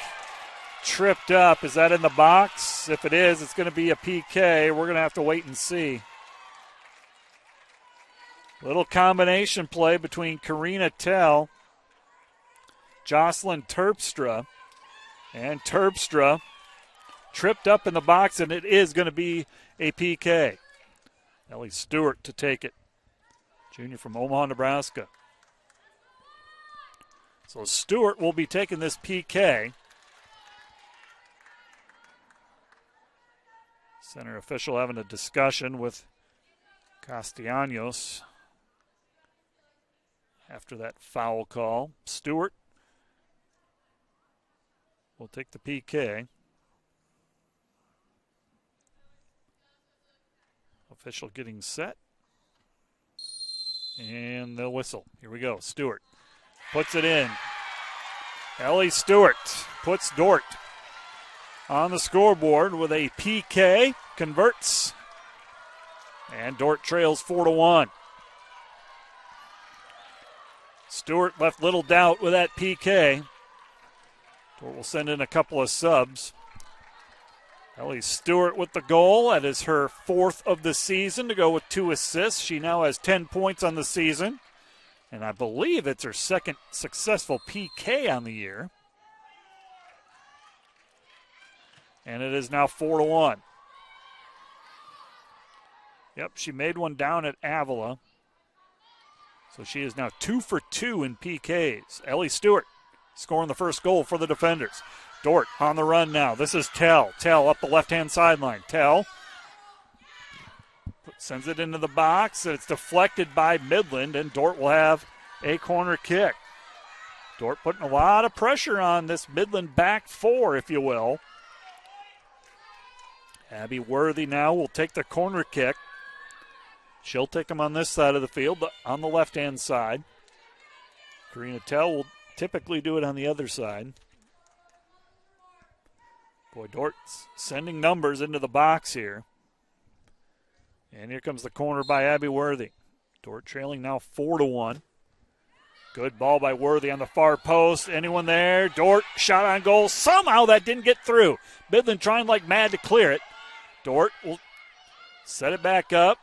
tripped up. Is that in the box? If it is, it's going to be a PK. We're going to have to wait and see. Little combination play between Karina Tell, Jocelyn Terpstra, and Terpstra tripped up in the box, and it is going to be a PK. Ellie Stewart to take it. Junior from Omaha, Nebraska. So Stewart will be taking this PK. Center official having a discussion with Castellanos after that foul call. Stewart will take the PK. Official getting set. And the whistle. Here we go. Stewart puts it in. Ellie Stewart puts Dordt on the scoreboard with a PK. Converts. And Dordt trails 4-1. Stewart left little doubt with that PK. Dordt will send in a couple of subs. Ellie Stewart with the goal. That is her 4th of the season to go with 2 assists. She now has 10 points on the season. And I believe it's her 2nd successful PK on the year. And it is now 4-1. Yep, she made one down at Avila. So she is now 2 for 2 in PKs. Ellie Stewart scoring the first goal for the defenders. Dordt on the run now. This is Tell. Tell up the left-hand sideline. Tell sends it into the box, and it's deflected by Midland, and Dordt will have a corner kick. Dordt putting a lot of pressure on this Midland back four, if you will. Abby Worthy now will take the corner kick. She'll take him on this side of the field, on the left-hand side. Karina Tell will typically do it on the other side. Boy, Dordt's sending numbers into the box here. And here comes the corner by Abby Worthy. Dordt trailing now 4-1. Good ball by Worthy on the far post. Anyone there? Dordt shot on goal. Somehow that didn't get through. Midland trying like mad to clear it. Dordt will set it back up.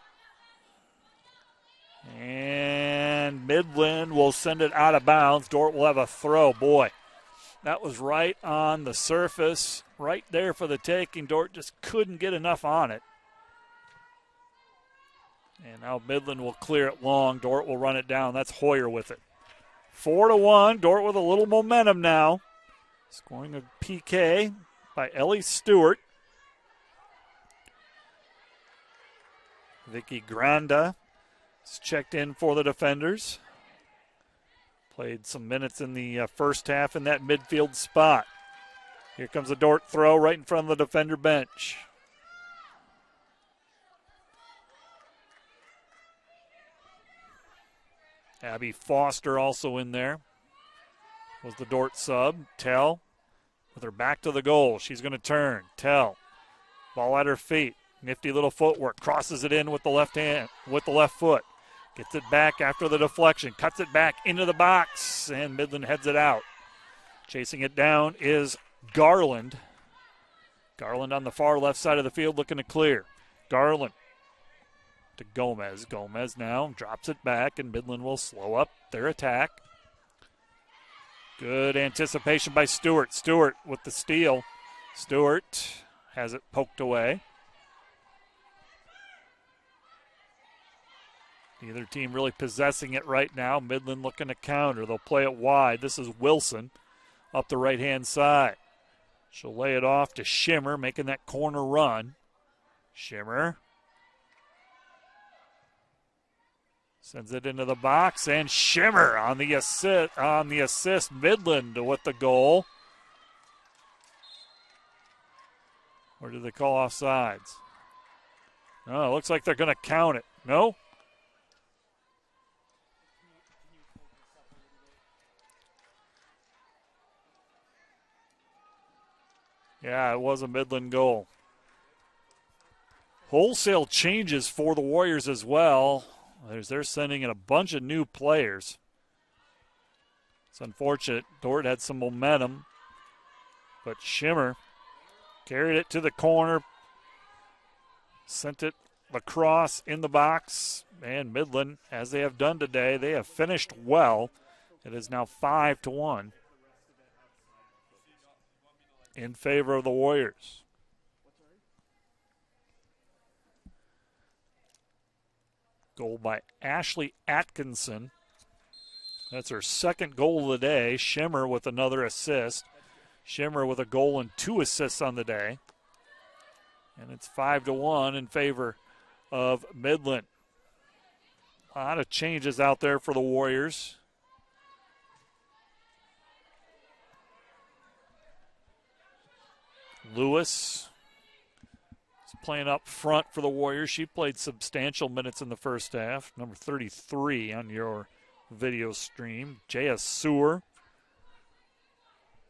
And Midland will send it out of bounds. Dordt will have a throw. Boy, that was right on the surface. Right there for the taking. Dordt just couldn't get enough on it. And now Midland will clear it long. Dordt will run it down. That's Hoyer with it. 4-1. Dordt with a little momentum now. Scoring a PK by Ellie Stewart. Vicky Granda is checked in for the defenders. Played some minutes in the first half in that midfield spot. Here comes a Dordt throw right in front of the defender bench. Abby Foster also in there. Was the Dordt sub. Tell with her back to the goal. She's going to turn. Tell. Ball at her feet. Nifty little footwork. Crosses it in with the left hand, with the left foot. Gets it back after the deflection. Cuts it back into the box. And Midland heads it out. Chasing it down is Garland. Garland on the far left side of the field looking to clear. Garland to Gomez. Gomez now drops it back, and Midland will slow up their attack. Good anticipation by Stewart. Stewart with the steal. Stewart has it poked away. Neither team really possessing it right now. Midland looking to counter. They'll play it wide. This is Wilson up the right-hand side. She'll lay it off to Shimmer, making that corner run. Shimmer sends it into the box, and Shimmer on the assist. Midland with the goal. Or did they call offsides? No, it looks like they're going to count it. No? Yeah, it was a Midland goal. Wholesale changes for the Warriors as well. They're sending in a bunch of new players. It's unfortunate. Dordt had some momentum, but Shimmer carried it to the corner, sent it across in the box, and Midland, as they have done today, they have finished well. It is now 5-1 in favor of the Warriors. Goal by Ashley Atkinson. That's her second goal of the day. Shimmer with another assist. Shimmer with a goal and 2 assists on the day. And it's 5-1 in favor of Midland. A lot of changes out there for the Warriors. Lewis is playing up front for the Warriors. She played substantial minutes in the first half. Number 33 on your video stream. Jaya Sewer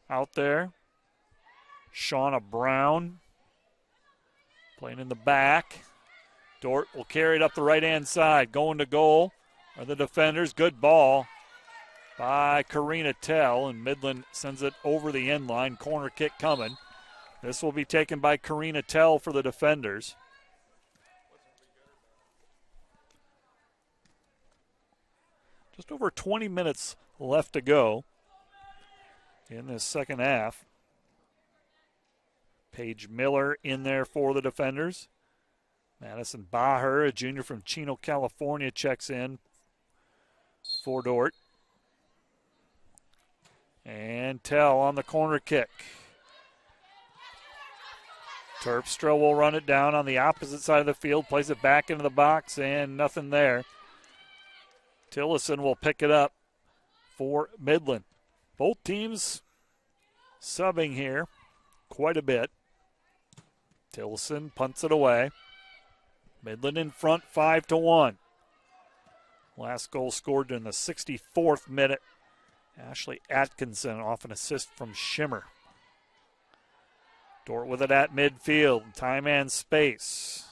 out there. Shauna Brown playing in the back. Dordt will carry it up the right-hand side. Going to goal are the defenders. Good ball by Karina Tell, and Midland sends it over the end line. Corner kick coming. This will be taken by Karina Tell for the defenders. Just over 20 minutes left to go in this second half. Paige Miller in there for the defenders. Madison Baher, a junior from Chino, California, checks in for Dordt. And Tell on the corner kick. Terpstra will run it down on the opposite side of the field, plays it back into the box, and nothing there. Tillison will pick it up for Midland. Both teams subbing here quite a bit. Tilson punts it away. Midland in front 5-1. Last goal scored in the 64th minute. Ashley Atkinson off an assist from Schimmer. Dordt with it at midfield. Time and space.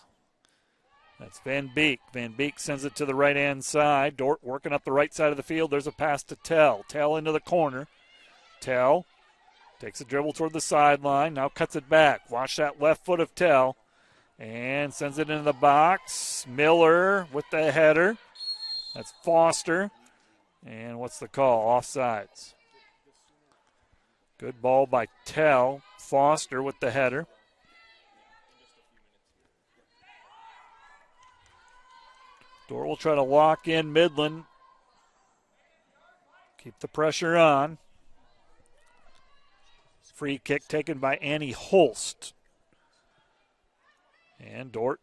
That's Van Beek. Van Beek sends it to the right-hand side. Dordt working up the right side of the field. There's a pass to Tell. Tell into the corner. Tell takes a dribble toward the sideline. Now cuts it back. Watch that left foot of Tell. And sends it into the box. Miller with the header. That's Foster. And what's the call? Offsides. Good ball by Tell. Foster with the header. Dordt will try to lock in Midland. Keep the pressure on. Free kick taken by Annie Holst. And Dordt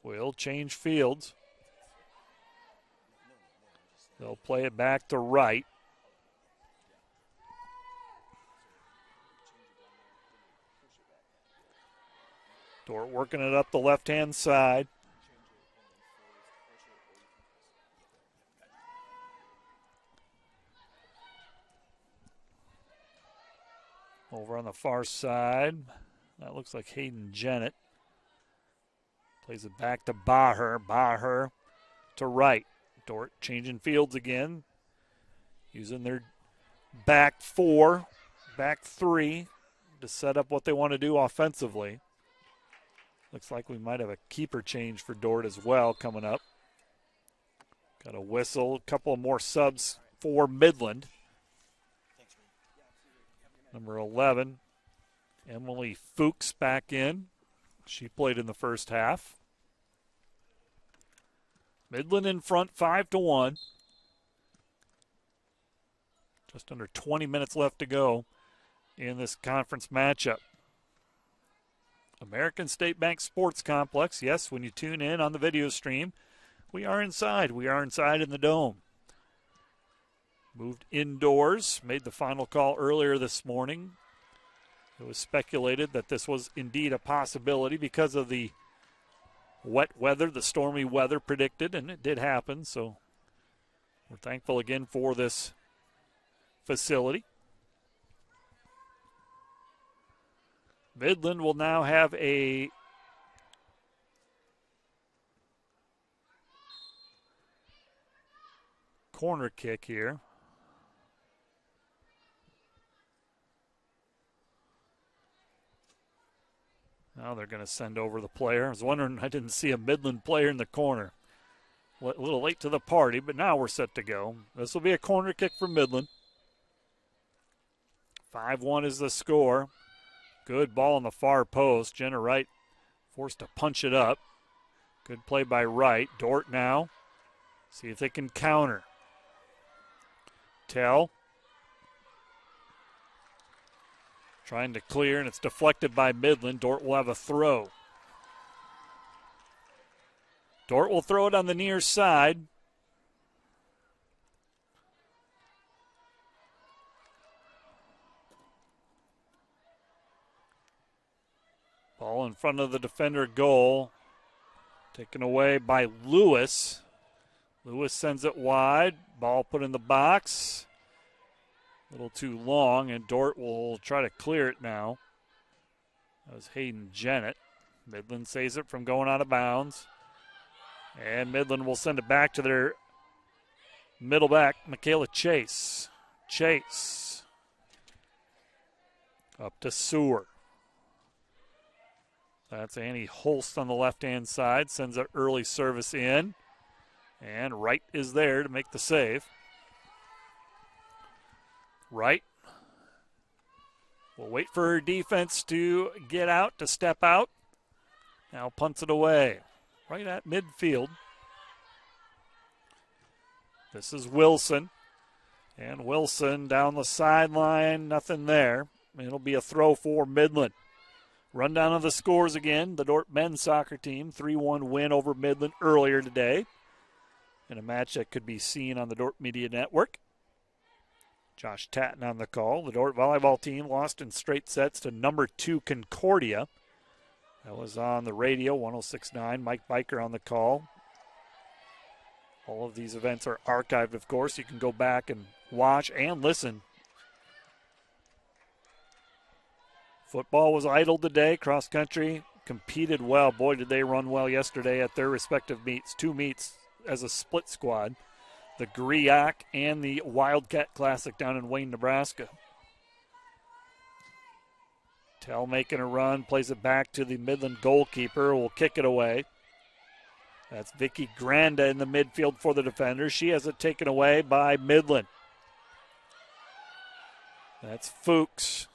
will change fields. They'll play it back to right. Dordt working it up the left-hand side. Over on the far side, that looks like Hayden Jennett. Plays it back to Baher. Baher to right. Dordt changing fields again. Using their back four, back three to set up what they want to do offensively. Looks like we might have a keeper change for Dordt as well coming up. Got a whistle, a couple of more subs for Midland. Number 11, Emily Fuchs back in. She played in the first half. Midland in front 5-1. Just under 20 minutes left to go in this conference matchup. American State Bank Sports Complex. Yes, when you tune in on the video stream, we are inside. We are inside in the Dome. Moved indoors, made the final call earlier this morning. It was speculated that this was indeed a possibility because of the wet weather, the stormy weather predicted, and it did happen. So we're thankful again for this facility. Midland will now have a corner kick here. Now they're going to send over the player. I was wondering, I didn't see a Midland player in the corner. A little late to the party, but now we're set to go. This will be a corner kick for Midland. 5-1 is the score. Good ball on the far post. Jenna Wright forced to punch it up. Good play by Wright. Dordt now. See if they can counter. Tell. Trying to clear, and it's deflected by Midland. Dordt will have a throw. Dordt will throw it on the near side. Ball in front of the defender goal. Taken away by Lewis. Lewis sends it wide. Ball put in the box. A little too long, and Dordt will try to clear it now. That was Hayden Jennett. Midland saves it from going out of bounds. And Midland will send it back to their middle back, Michaela Chase. Chase. Up to Sewer. That's Annie Holst on the left-hand side. Sends an early service in. And Wright is there to make the save. Wright will wait for her defense to get out, to step out. Now punts it away. Right at midfield. This is Wilson. And Wilson down the sideline, nothing there. It'll be a throw for Midland. Rundown of the scores again. The Dordt men's soccer team, 3-1 win over Midland earlier today in a match that could be seen on the Dordt Media Network. Josh Tatton on the call. The Dordt volleyball team lost in straight sets to number 2 Concordia. That was on the radio, 106.9. Mike Biker on the call. All of these events are archived, of course. You can go back and watch and listen. Football was idle today. Cross country competed well. Boy, did they run well yesterday at their respective meets. 2 meets as a split squad. The GRIAC and the Wildcat Classic down in Wayne, Nebraska. Tell making a run, plays it back to the Midland goalkeeper, will kick it away. That's Vicky Granda in the midfield for the defenders. She has it taken away by Midland. That's Fuchs.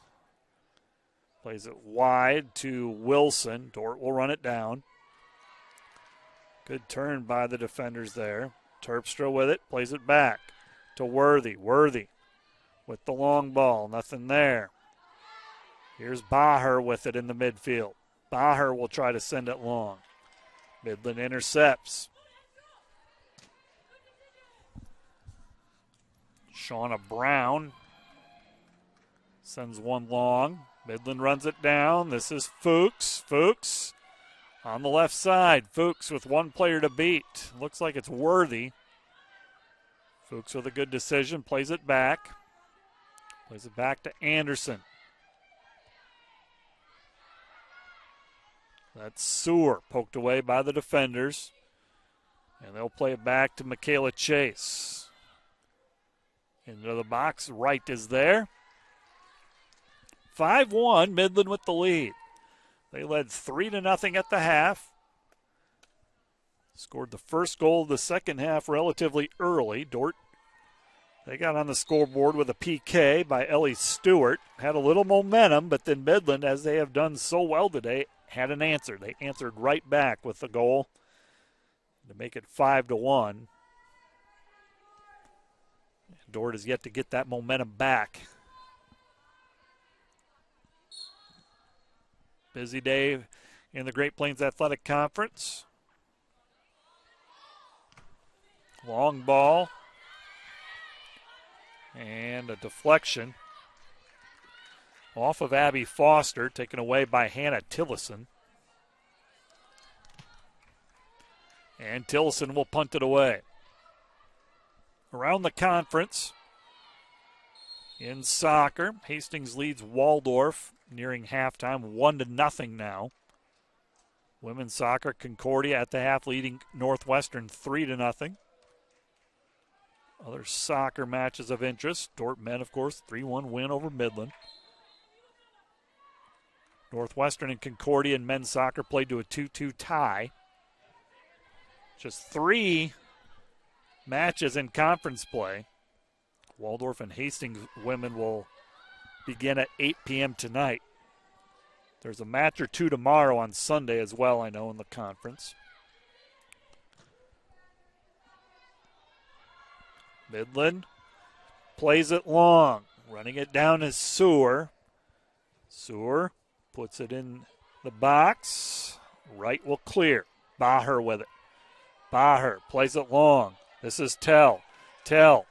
Plays it wide to Wilson. Dordt will run it down. Good turn by the defenders there. Terpstra with it, plays it back to Worthy. Worthy with the long ball, nothing there. Here's Baher with it in the midfield. Baher will try to send it long. Midland intercepts. Shauna Brown sends one long. Midland runs it down. This is Fuchs. Fuchs on the left side. Fuchs with one player to beat. Looks like it's Worthy. Fuchs with a good decision. Plays it back. Plays it back to Anderson. That's Sewer, poked away by the defenders. And they'll play it back to Michaela Chase. Into the box, Wright is there. 5-1, Midland with the lead. They led 3-0 at the half. Scored the first goal of the second half relatively early. Dordt, they got on the scoreboard with a PK by Ellie Stewart. Had a little momentum, but then Midland, as they have done so well today, had an answer. They answered right back with the goal to make it 5-1. Dordt has yet to get that momentum back. Busy day in the Great Plains Athletic Conference. Long ball. And a deflection off of Abby Foster, taken away by Hannah Tillison. And Tillison will punt it away. Around the conference, in soccer, Hastings leads Waldorf nearing halftime, 1-0 now. Women's soccer, Concordia at the half leading Northwestern 3-0. Other soccer matches of interest. Dordt men, of course, 3-1 win over Midland. Northwestern and Concordia in men's soccer played to a 2-2 tie. Just 3 matches in conference play. Waldorf and Hastings women will begin at 8 p.m. tonight. There's a match or 2 tomorrow on Sunday as well, I know, in the conference. Midland plays it long. Running it down is Sewer. Sewer puts it in the box. Wright will clear. Baher with it. Baher plays it long. This is Tell. Tell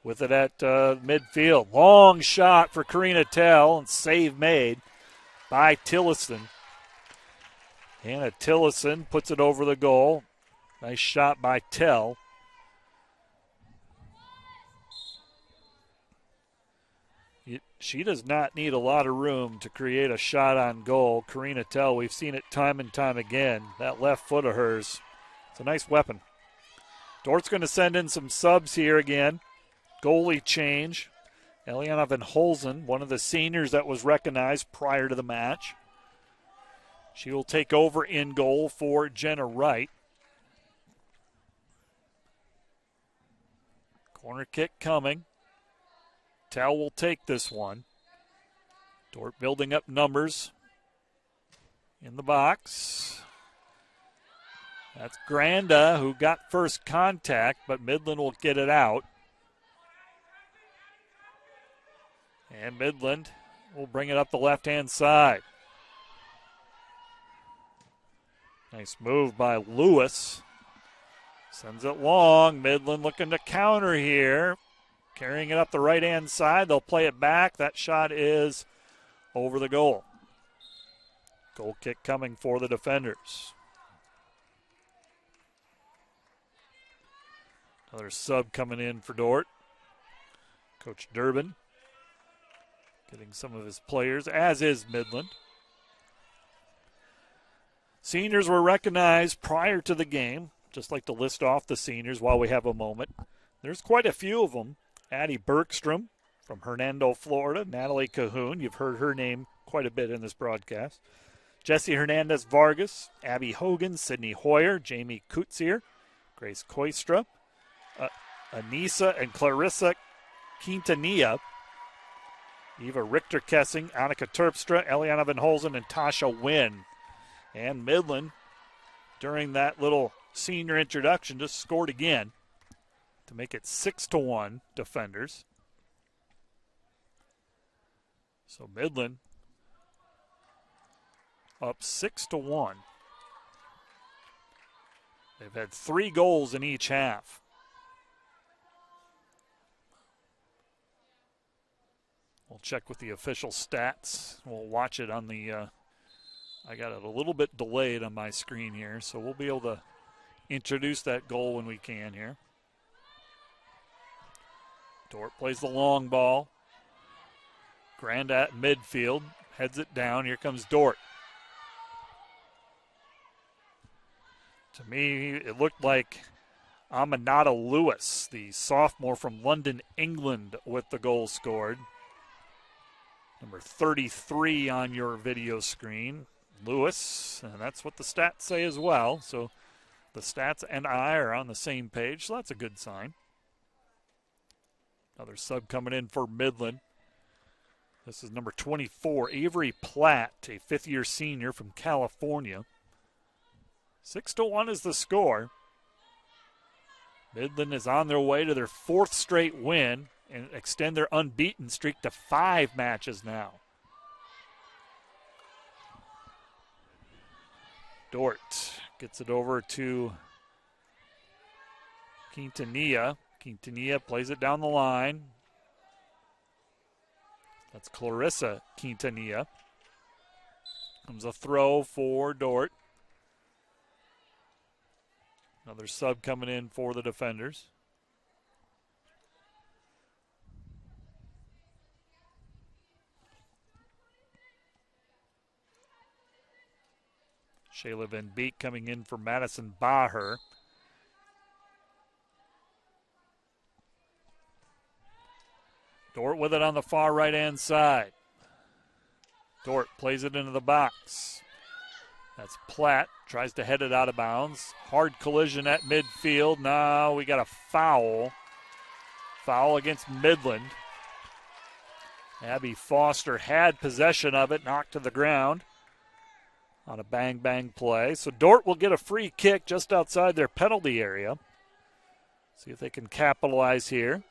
with it at midfield. Long shot for Karina Tell, and save made by Tillison. Hannah Tillison puts it over the goal. Nice shot by Tell. She does not need a lot of room to create a shot on goal. Karina Tell, we've seen it time and time again. That left foot of hers, it's a nice weapon. Dordt's going to send in some subs here again. Goalie change. Eliana Van Holzen, one of the seniors that was recognized prior to the match. She will take over in goal for Jenna Wright. Corner kick coming. Tell will take this one. Dordt building up numbers in the box. That's Granda who got first contact, but Midland will get it out. And Midland will bring it up the left-hand side. Nice move by Lewis. Sends it long. Midland looking to counter here. carrying it up the right-hand side. They'll play it back. That shot is over the goal. Goal kick coming for the defenders. Another sub coming in for Dordt. Coach Durbin getting some of his players, as is Midland. Seniors were recognized prior to the game. Just like to list off the seniors while we have a moment. There's quite a few of them. Addie Bergstrom from Hernando, Florida. Natalie Cahoon, you've heard her name quite a bit in this broadcast. Jesse Hernandez Vargas, Abby Hogan, Sydney Hoyer, Jamie Kutzier, Grace Koistra, Anissa and Clarissa Quintanilla, Eva Richter-Kessing, Annika Terpstra, Eliana Van Holzen, and Tasha Wynn. And Midland, during that little senior introduction, just scored again to make it 6-1 defenders. So Midland up 6-1. They've had 3 goals in each half. We'll check with the official stats. We'll watch it on the, I got it a little bit delayed on my screen here, so we'll be able to introduce that goal when we can here. Dordt plays the long ball. Grand at midfield, heads it down. Here comes Dordt. To me, it looked like Aminata Lewis, the sophomore from London, England, with the goal scored. Number 33 on your video screen, Lewis, and that's what the stats say as well. So the stats and I are on the same page, so that's a good sign. Another sub coming in for Midland. This is number 24, Avery Platt, a fifth-year senior from California. 6-1 is the score. Midland is on their way to their 4th straight win and extend their unbeaten streak to 5 matches now. Dordt gets it over to Quintanilla. Quintanilla plays it down the line. That's Clarissa Quintanilla. Comes a throw for Dordt. Another sub coming in for the defenders. Shayla Van Beek coming in for Madison Baher. Dordt with it on the far right-hand side. Dordt plays it into the box. That's Platt. Tries to head it out of bounds. Hard collision at midfield. Now we got a foul. Foul against Midland. Abby Foster had possession of it, knocked to the ground on a bang-bang play. So Dordt will get a free kick just outside their penalty area. See if they can capitalize here.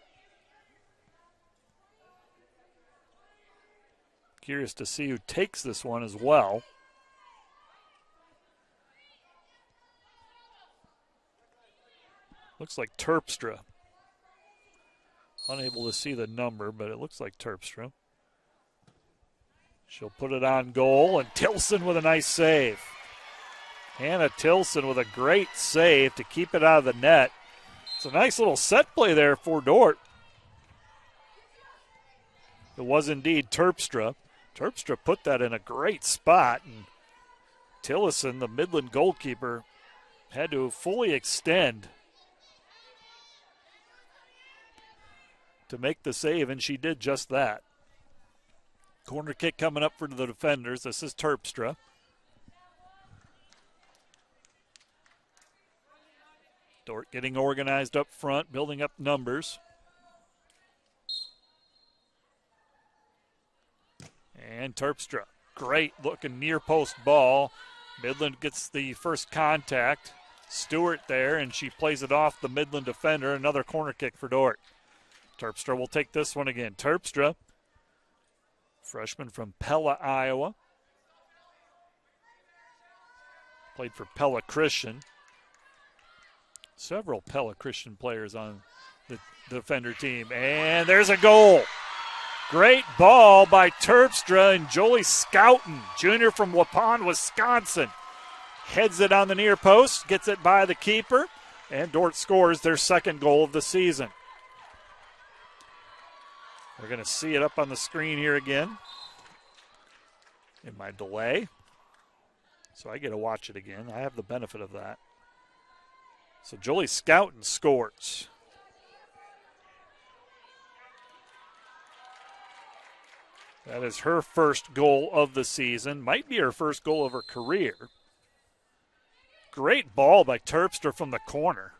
Curious to see who takes this one as well. Looks like Terpstra. Unable to see the number, but it looks like Terpstra. She'll put it on goal, and Tilson with a nice save. Hannah Tilson with a great save to keep it out of the net. It's a nice little set play there for Dordt. It was indeed Terpstra. Terpstra put that in a great spot, and Tilson, the Midland goalkeeper, had to fully extend to make the save, and she did just that. Corner kick coming up for the defenders. This is Terpstra. Dordt getting organized up front, building up numbers. And Terpstra, great looking near post ball. Midland gets the first contact. Stewart there, and she plays it off the Midland defender. Another corner kick for Dordt. Terpstra will take this one again. Terpstra, freshman from Pella, Iowa. Played for Pella Christian. Several Pella Christian players on the defender team. And there's a goal. Great ball by Terpstra and Jolie Scouten, junior from Waupun, Wisconsin. Heads it on the near post, gets it by the keeper, and Dordt scores their second goal of the season. We're going to see it up on the screen here again in my delay. So I get to watch it again. I have the benefit of that. So Jolie Scouten scores. That is her first goal of the season. Might be her first goal of her career. Great ball by Terpstra from the corner.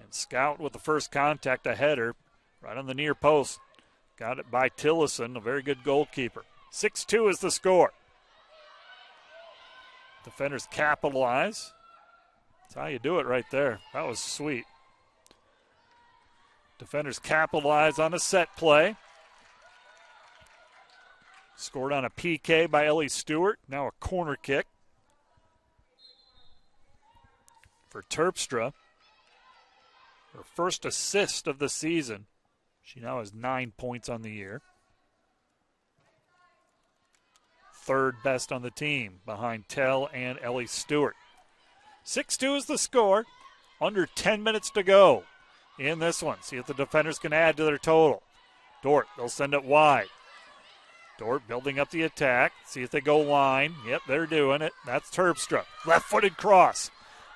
And Scout with the first contact, a header, right on the near post. Got it by Tillison, a very good goalkeeper. 6-2 is the score. Defenders capitalize. That's how you do it right there. That was sweet. Defenders capitalize on a set play. Scored on a PK by Ellie Stewart. Now a corner kick for Terpstra. Her first assist of the season. She now has 9 points on the year. Third best on the team behind Tell and Ellie Stewart. 6-2 is the score. Under 10 minutes to go in this one. See if the defenders can add to their total. Dordt, they'll send it wide. Dordt building up the attack. See if they go line. Yep, they're doing it. That's Terpstra. Left-footed cross.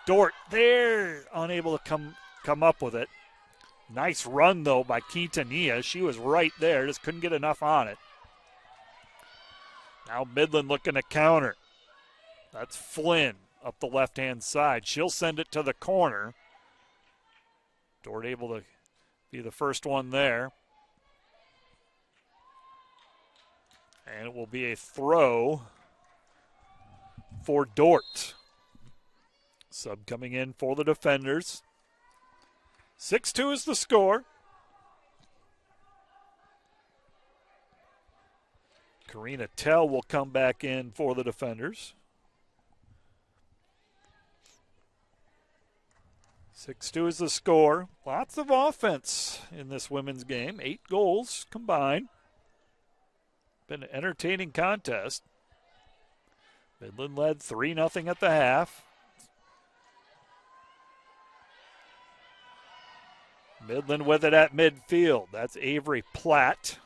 Dordt, they're unable to come up with it. Nice run, though, by Quintanilla. She was right there. Just couldn't get enough on it. Now Midland looking to counter. That's Flynn up the left-hand side. She'll send it to the corner. Dordt able to be the first one there. And it will be a throw for Dordt. Sub coming in for the defenders. 6-2 is the score. Karina Tell will come back in for the defenders. 6-2 is the score. Lots of offense in this women's game. 8 goals combined. Been an entertaining contest. Midland led 3-0 at the half. Midland with it at midfield. That's Avery Platt.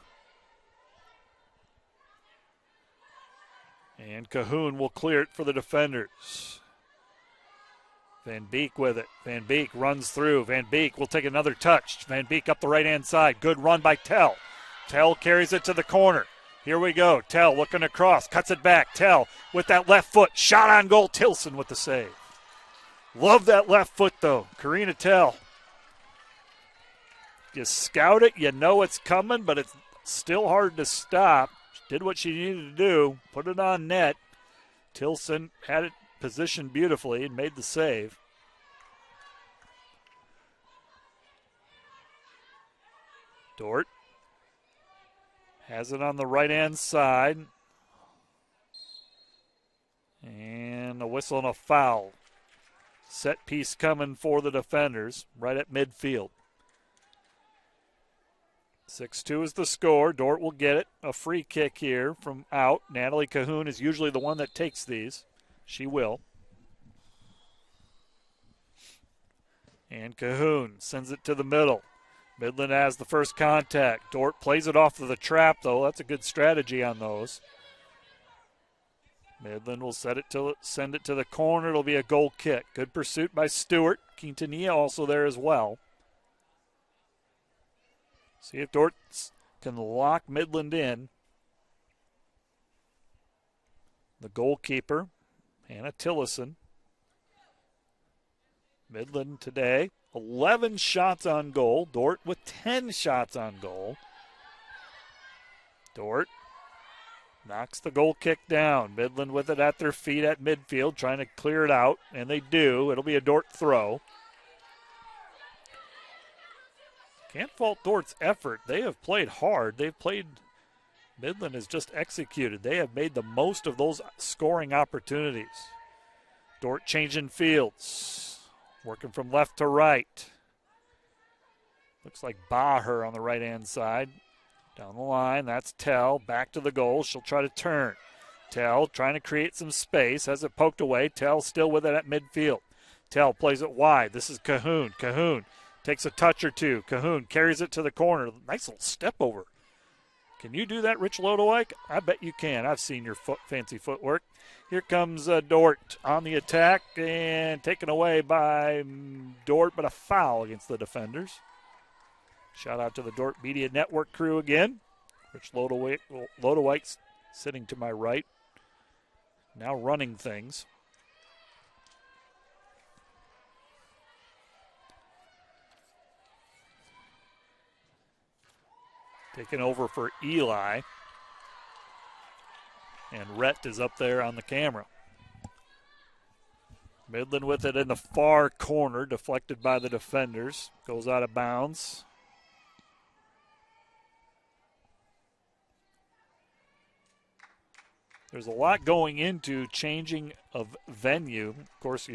And Cahoon will clear it for the defenders. Van Beek with it. Van Beek runs through. Van Beek will take another touch. Van Beek up the right-hand side. Good run by Tell. Tell carries it to the corner. Here we go. Tell looking across. Cuts it back. Tell with that left foot. Shot on goal. Tilson with the save. Love that left foot, though. Karina Tell. You scout it. You know it's coming, but it's still hard to stop. She did what she needed to do. Put it on net. Tilson had it positioned beautifully and made the save. Dordt has it on the right-hand side. And a whistle and a foul. Set piece coming for the defenders right at midfield. 6-2 is the score. Dordt will get it. A free kick here from out. Natalie Cahoon is usually the one that takes these. She will. And Cahoon sends it to the middle. Midland has the first contact. Dordt plays it off to the trap, though. That's a good strategy on those. Midland will send it to the corner. It'll be a goal kick. Good pursuit by Stewart. Quintanilla also there as well. See if Dordt can lock Midland in. The goalkeeper, Hannah Tillison. Midland today, 11 shots on goal. Dordt with 10 shots on goal. Dordt knocks the goal kick down. Midland with it at their feet at midfield, trying to clear it out, and they do. It'll be a Dordt throw. Can't fault Dordt's effort. They have played hard. Midland has just executed. They have made the most of those scoring opportunities. Dordt changing fields. Working from left to right. Looks like Baher on the right-hand side. Down the line, that's Tell. Back to the goal. She'll try to turn. Tell trying to create some space. Has it poked away. Tell still with it at midfield. Tell plays it wide. This is Cahoon. Cahoon takes a touch or two. Cahoon carries it to the corner. Nice little step over. Can you do that, Rich Lodewijk? I bet you can. I've seen your fancy footwork. Here comes Dordt on the attack and taken away by Dordt, but a foul against the defenders. Shout out to the Dordt Media Network crew again. Rich Lodewijk sitting to my right, now running things. Taking over for Eli. And Rhett is up there on the camera. Midland with it in the far corner, deflected by the defenders. Goes out of bounds. There's a lot going into changing of venue. Of course,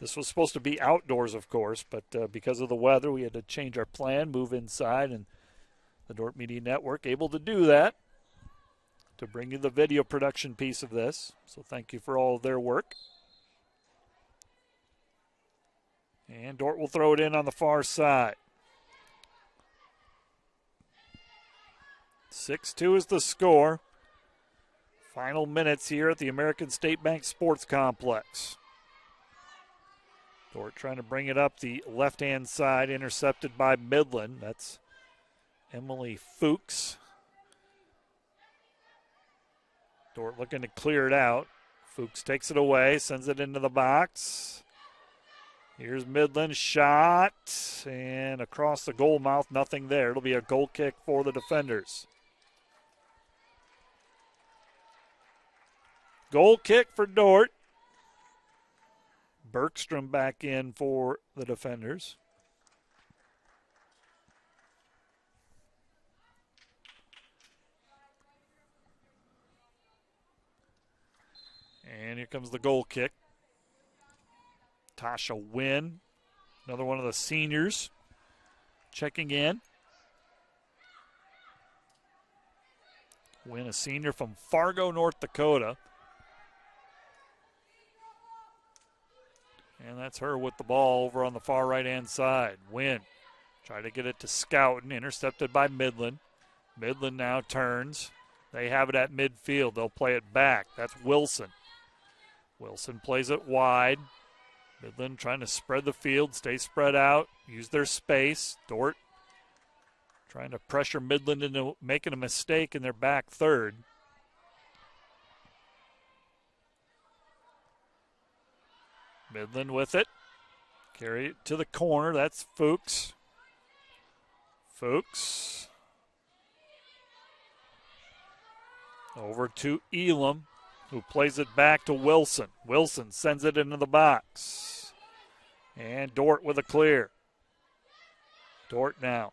this was supposed to be outdoors, of course, but because of the weather, we had to change our plan, move inside, and the Dordt Media Network able to do that to bring you the video production piece of this. So thank you for all of their work. And Dordt will throw it in on the far side. 6-2 is the score. Final minutes here at the American State Bank Sports Complex. Dordt trying to bring it up the left-hand side, intercepted by Midland. That's Emily Fuchs. Dordt looking to clear it out. Fuchs takes it away, sends it into the box. Here's Midland, shot, and across the goal mouth, nothing there. It'll be a goal kick for the defenders. Goal kick for Dordt. Bergstrom back in for the defenders. And here comes the goal kick. Tasha Wynn, another one of the seniors, checking in. Wynn, a senior from Fargo, North Dakota. And that's her with the ball over on the far right-hand side. Wynn try to get it to Scouten, intercepted by Midland. Midland now turns. They have it at midfield. They'll play it back. That's Wilson. Wilson plays it wide. Midland trying to spread the field, stay spread out, use their space. Dordt trying to pressure Midland into making a mistake in their back third. Midland with it. Carry it to the corner. That's Fuchs. Fuchs. Over to Elam, who plays it back to Wilson. Wilson sends it into the box. And Dordt with a clear. Dordt now.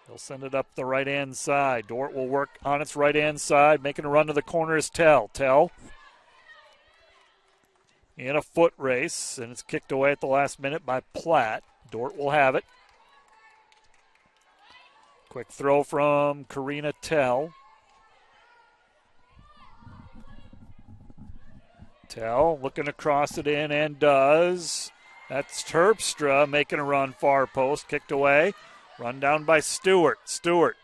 They'll send it up the right-hand side. Dordt will work on its right-hand side. Making a run to the corner is Tell. Tell in a foot race, and it's kicked away at the last minute by Platt. Dordt will have it. Quick throw from Karina Tell. Tell looking to cross it in and does. That's Terpstra making a run far post, kicked away. Run down by Stewart. Stewart,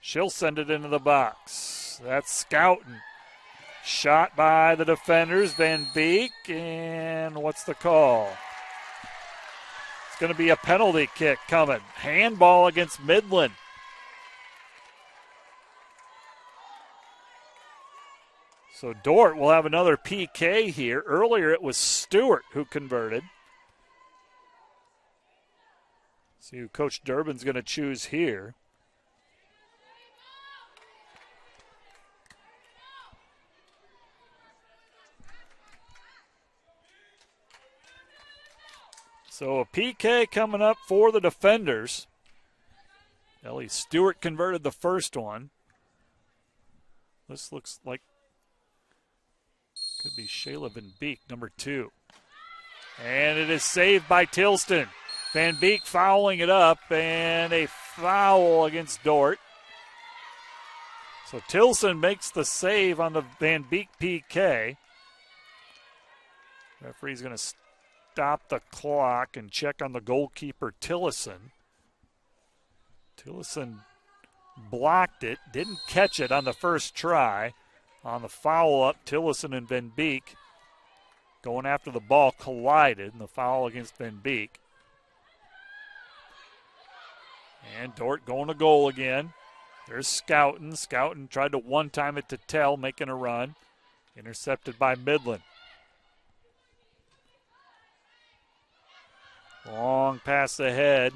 she'll send it into the box. That's Scouten. Shot by the defenders, Van Beek, and what's the call? It's going to be a penalty kick coming. Handball against Midland. So Dordt will have another PK here. Earlier it was Stewart who converted. See who Coach Durbin's going to choose here. So a PK coming up for the defenders. Ellie Stewart converted the first one. This looks like could be Shayla Van Beek, number 2. And it is saved by Tilston. Van Beek fouling it up, and a foul against Dordt. So Tilson makes the save on the Van Beek PK. Referee's going to stop the clock and check on the goalkeeper, Tillison. Tillison blocked it, didn't catch it on the first try. On the foul-up, Tillison and Van Beek going after the ball collided, and the foul against Van Beek. And Dordt going to goal again. There's Scouten. Scouten tried to one-time it to Tell, making a run. Intercepted by Midland. Long pass ahead.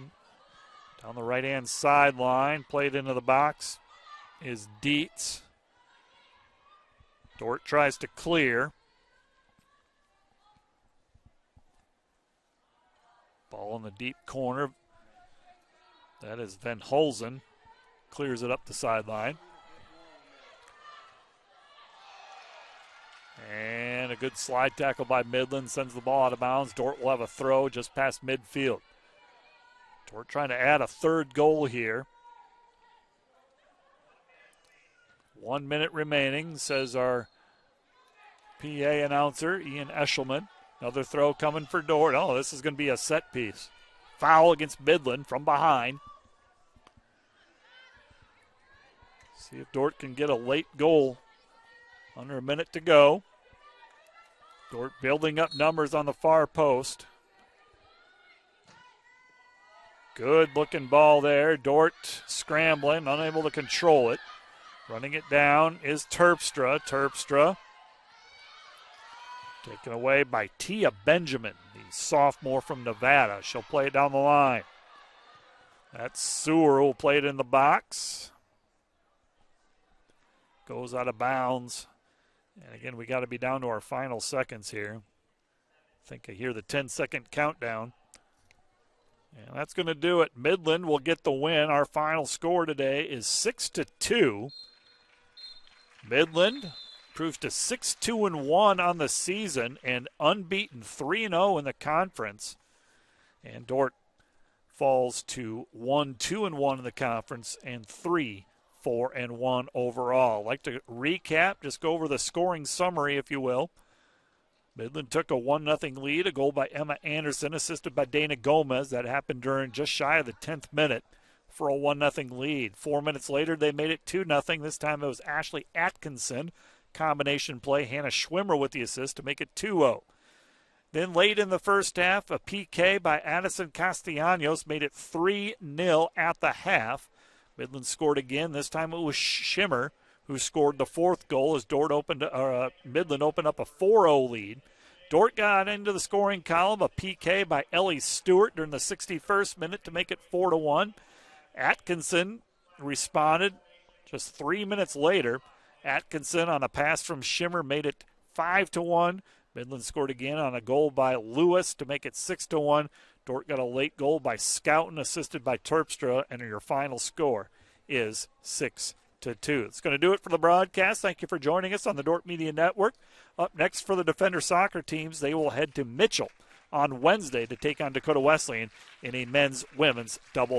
Down the right-hand sideline. Played into the box is Dietz. Dordt tries to clear. Ball in the deep corner. That is Van Holzen. Clears it up the sideline. And a good slide tackle by Midland. Sends the ball out of bounds. Dordt will have a throw just past midfield. Dordt trying to add a third goal here. 1 minute remaining, says our PA announcer, Ian Eshelman. Another throw coming for Dordt. Oh, this is going to be a set piece. Foul against Midland from behind. See if Dordt can get a late goal. Under a minute to go. Dordt building up numbers on the far post. Good looking ball there. Dordt scrambling, unable to control it. Running it down is Terpstra. Terpstra taken away by Tia Benjamin, the sophomore from Nevada. She'll play it down the line. That's Sewer who will play it in the box. Goes out of bounds. And again, we got to be down to our final seconds here. I think I hear the 10-second countdown. And that's going to do it. Midland will get the win. Our final score today is 6-2. Midland proves to 6-2-1 on the season and unbeaten 3-0 in the conference. And Dordt falls to 1-2-1 in the conference and 3-4-1 overall. I'd like to recap, just go over the scoring summary, if you will. Midland took a 1-0 lead, a goal by Emma Anderson, assisted by Dana Gomez. That happened during just shy of the 10th minute for a 1-0 lead. 4 minutes later, they made it 2-0. This time it was Ashley Atkinson. Combination play, Hannah Schwimmer with the assist to make it 2-0. Then late in the first half, a PK by Addison Castellanos made it 3-0 at the half. Midland scored again. This time it was Schimmer who scored the fourth goal as Midland opened up a 4-0 lead. Dordt got into the scoring column, a PK by Ellie Stewart during the 61st minute to make it 4-1. Atkinson responded just 3 minutes later. Atkinson on a pass from Schimmer made it 5-1. Midland scored again on a goal by Lewis to make it 6-1. Dordt got a late goal by Scouten, assisted by Terpstra, and your final score is 6-2. It's going to do it for the broadcast. Thank you for joining us on the Dordt Media Network. Up next for the Defender soccer teams, they will head to Mitchell on Wednesday to take on Dakota Wesleyan in a men's-women's double.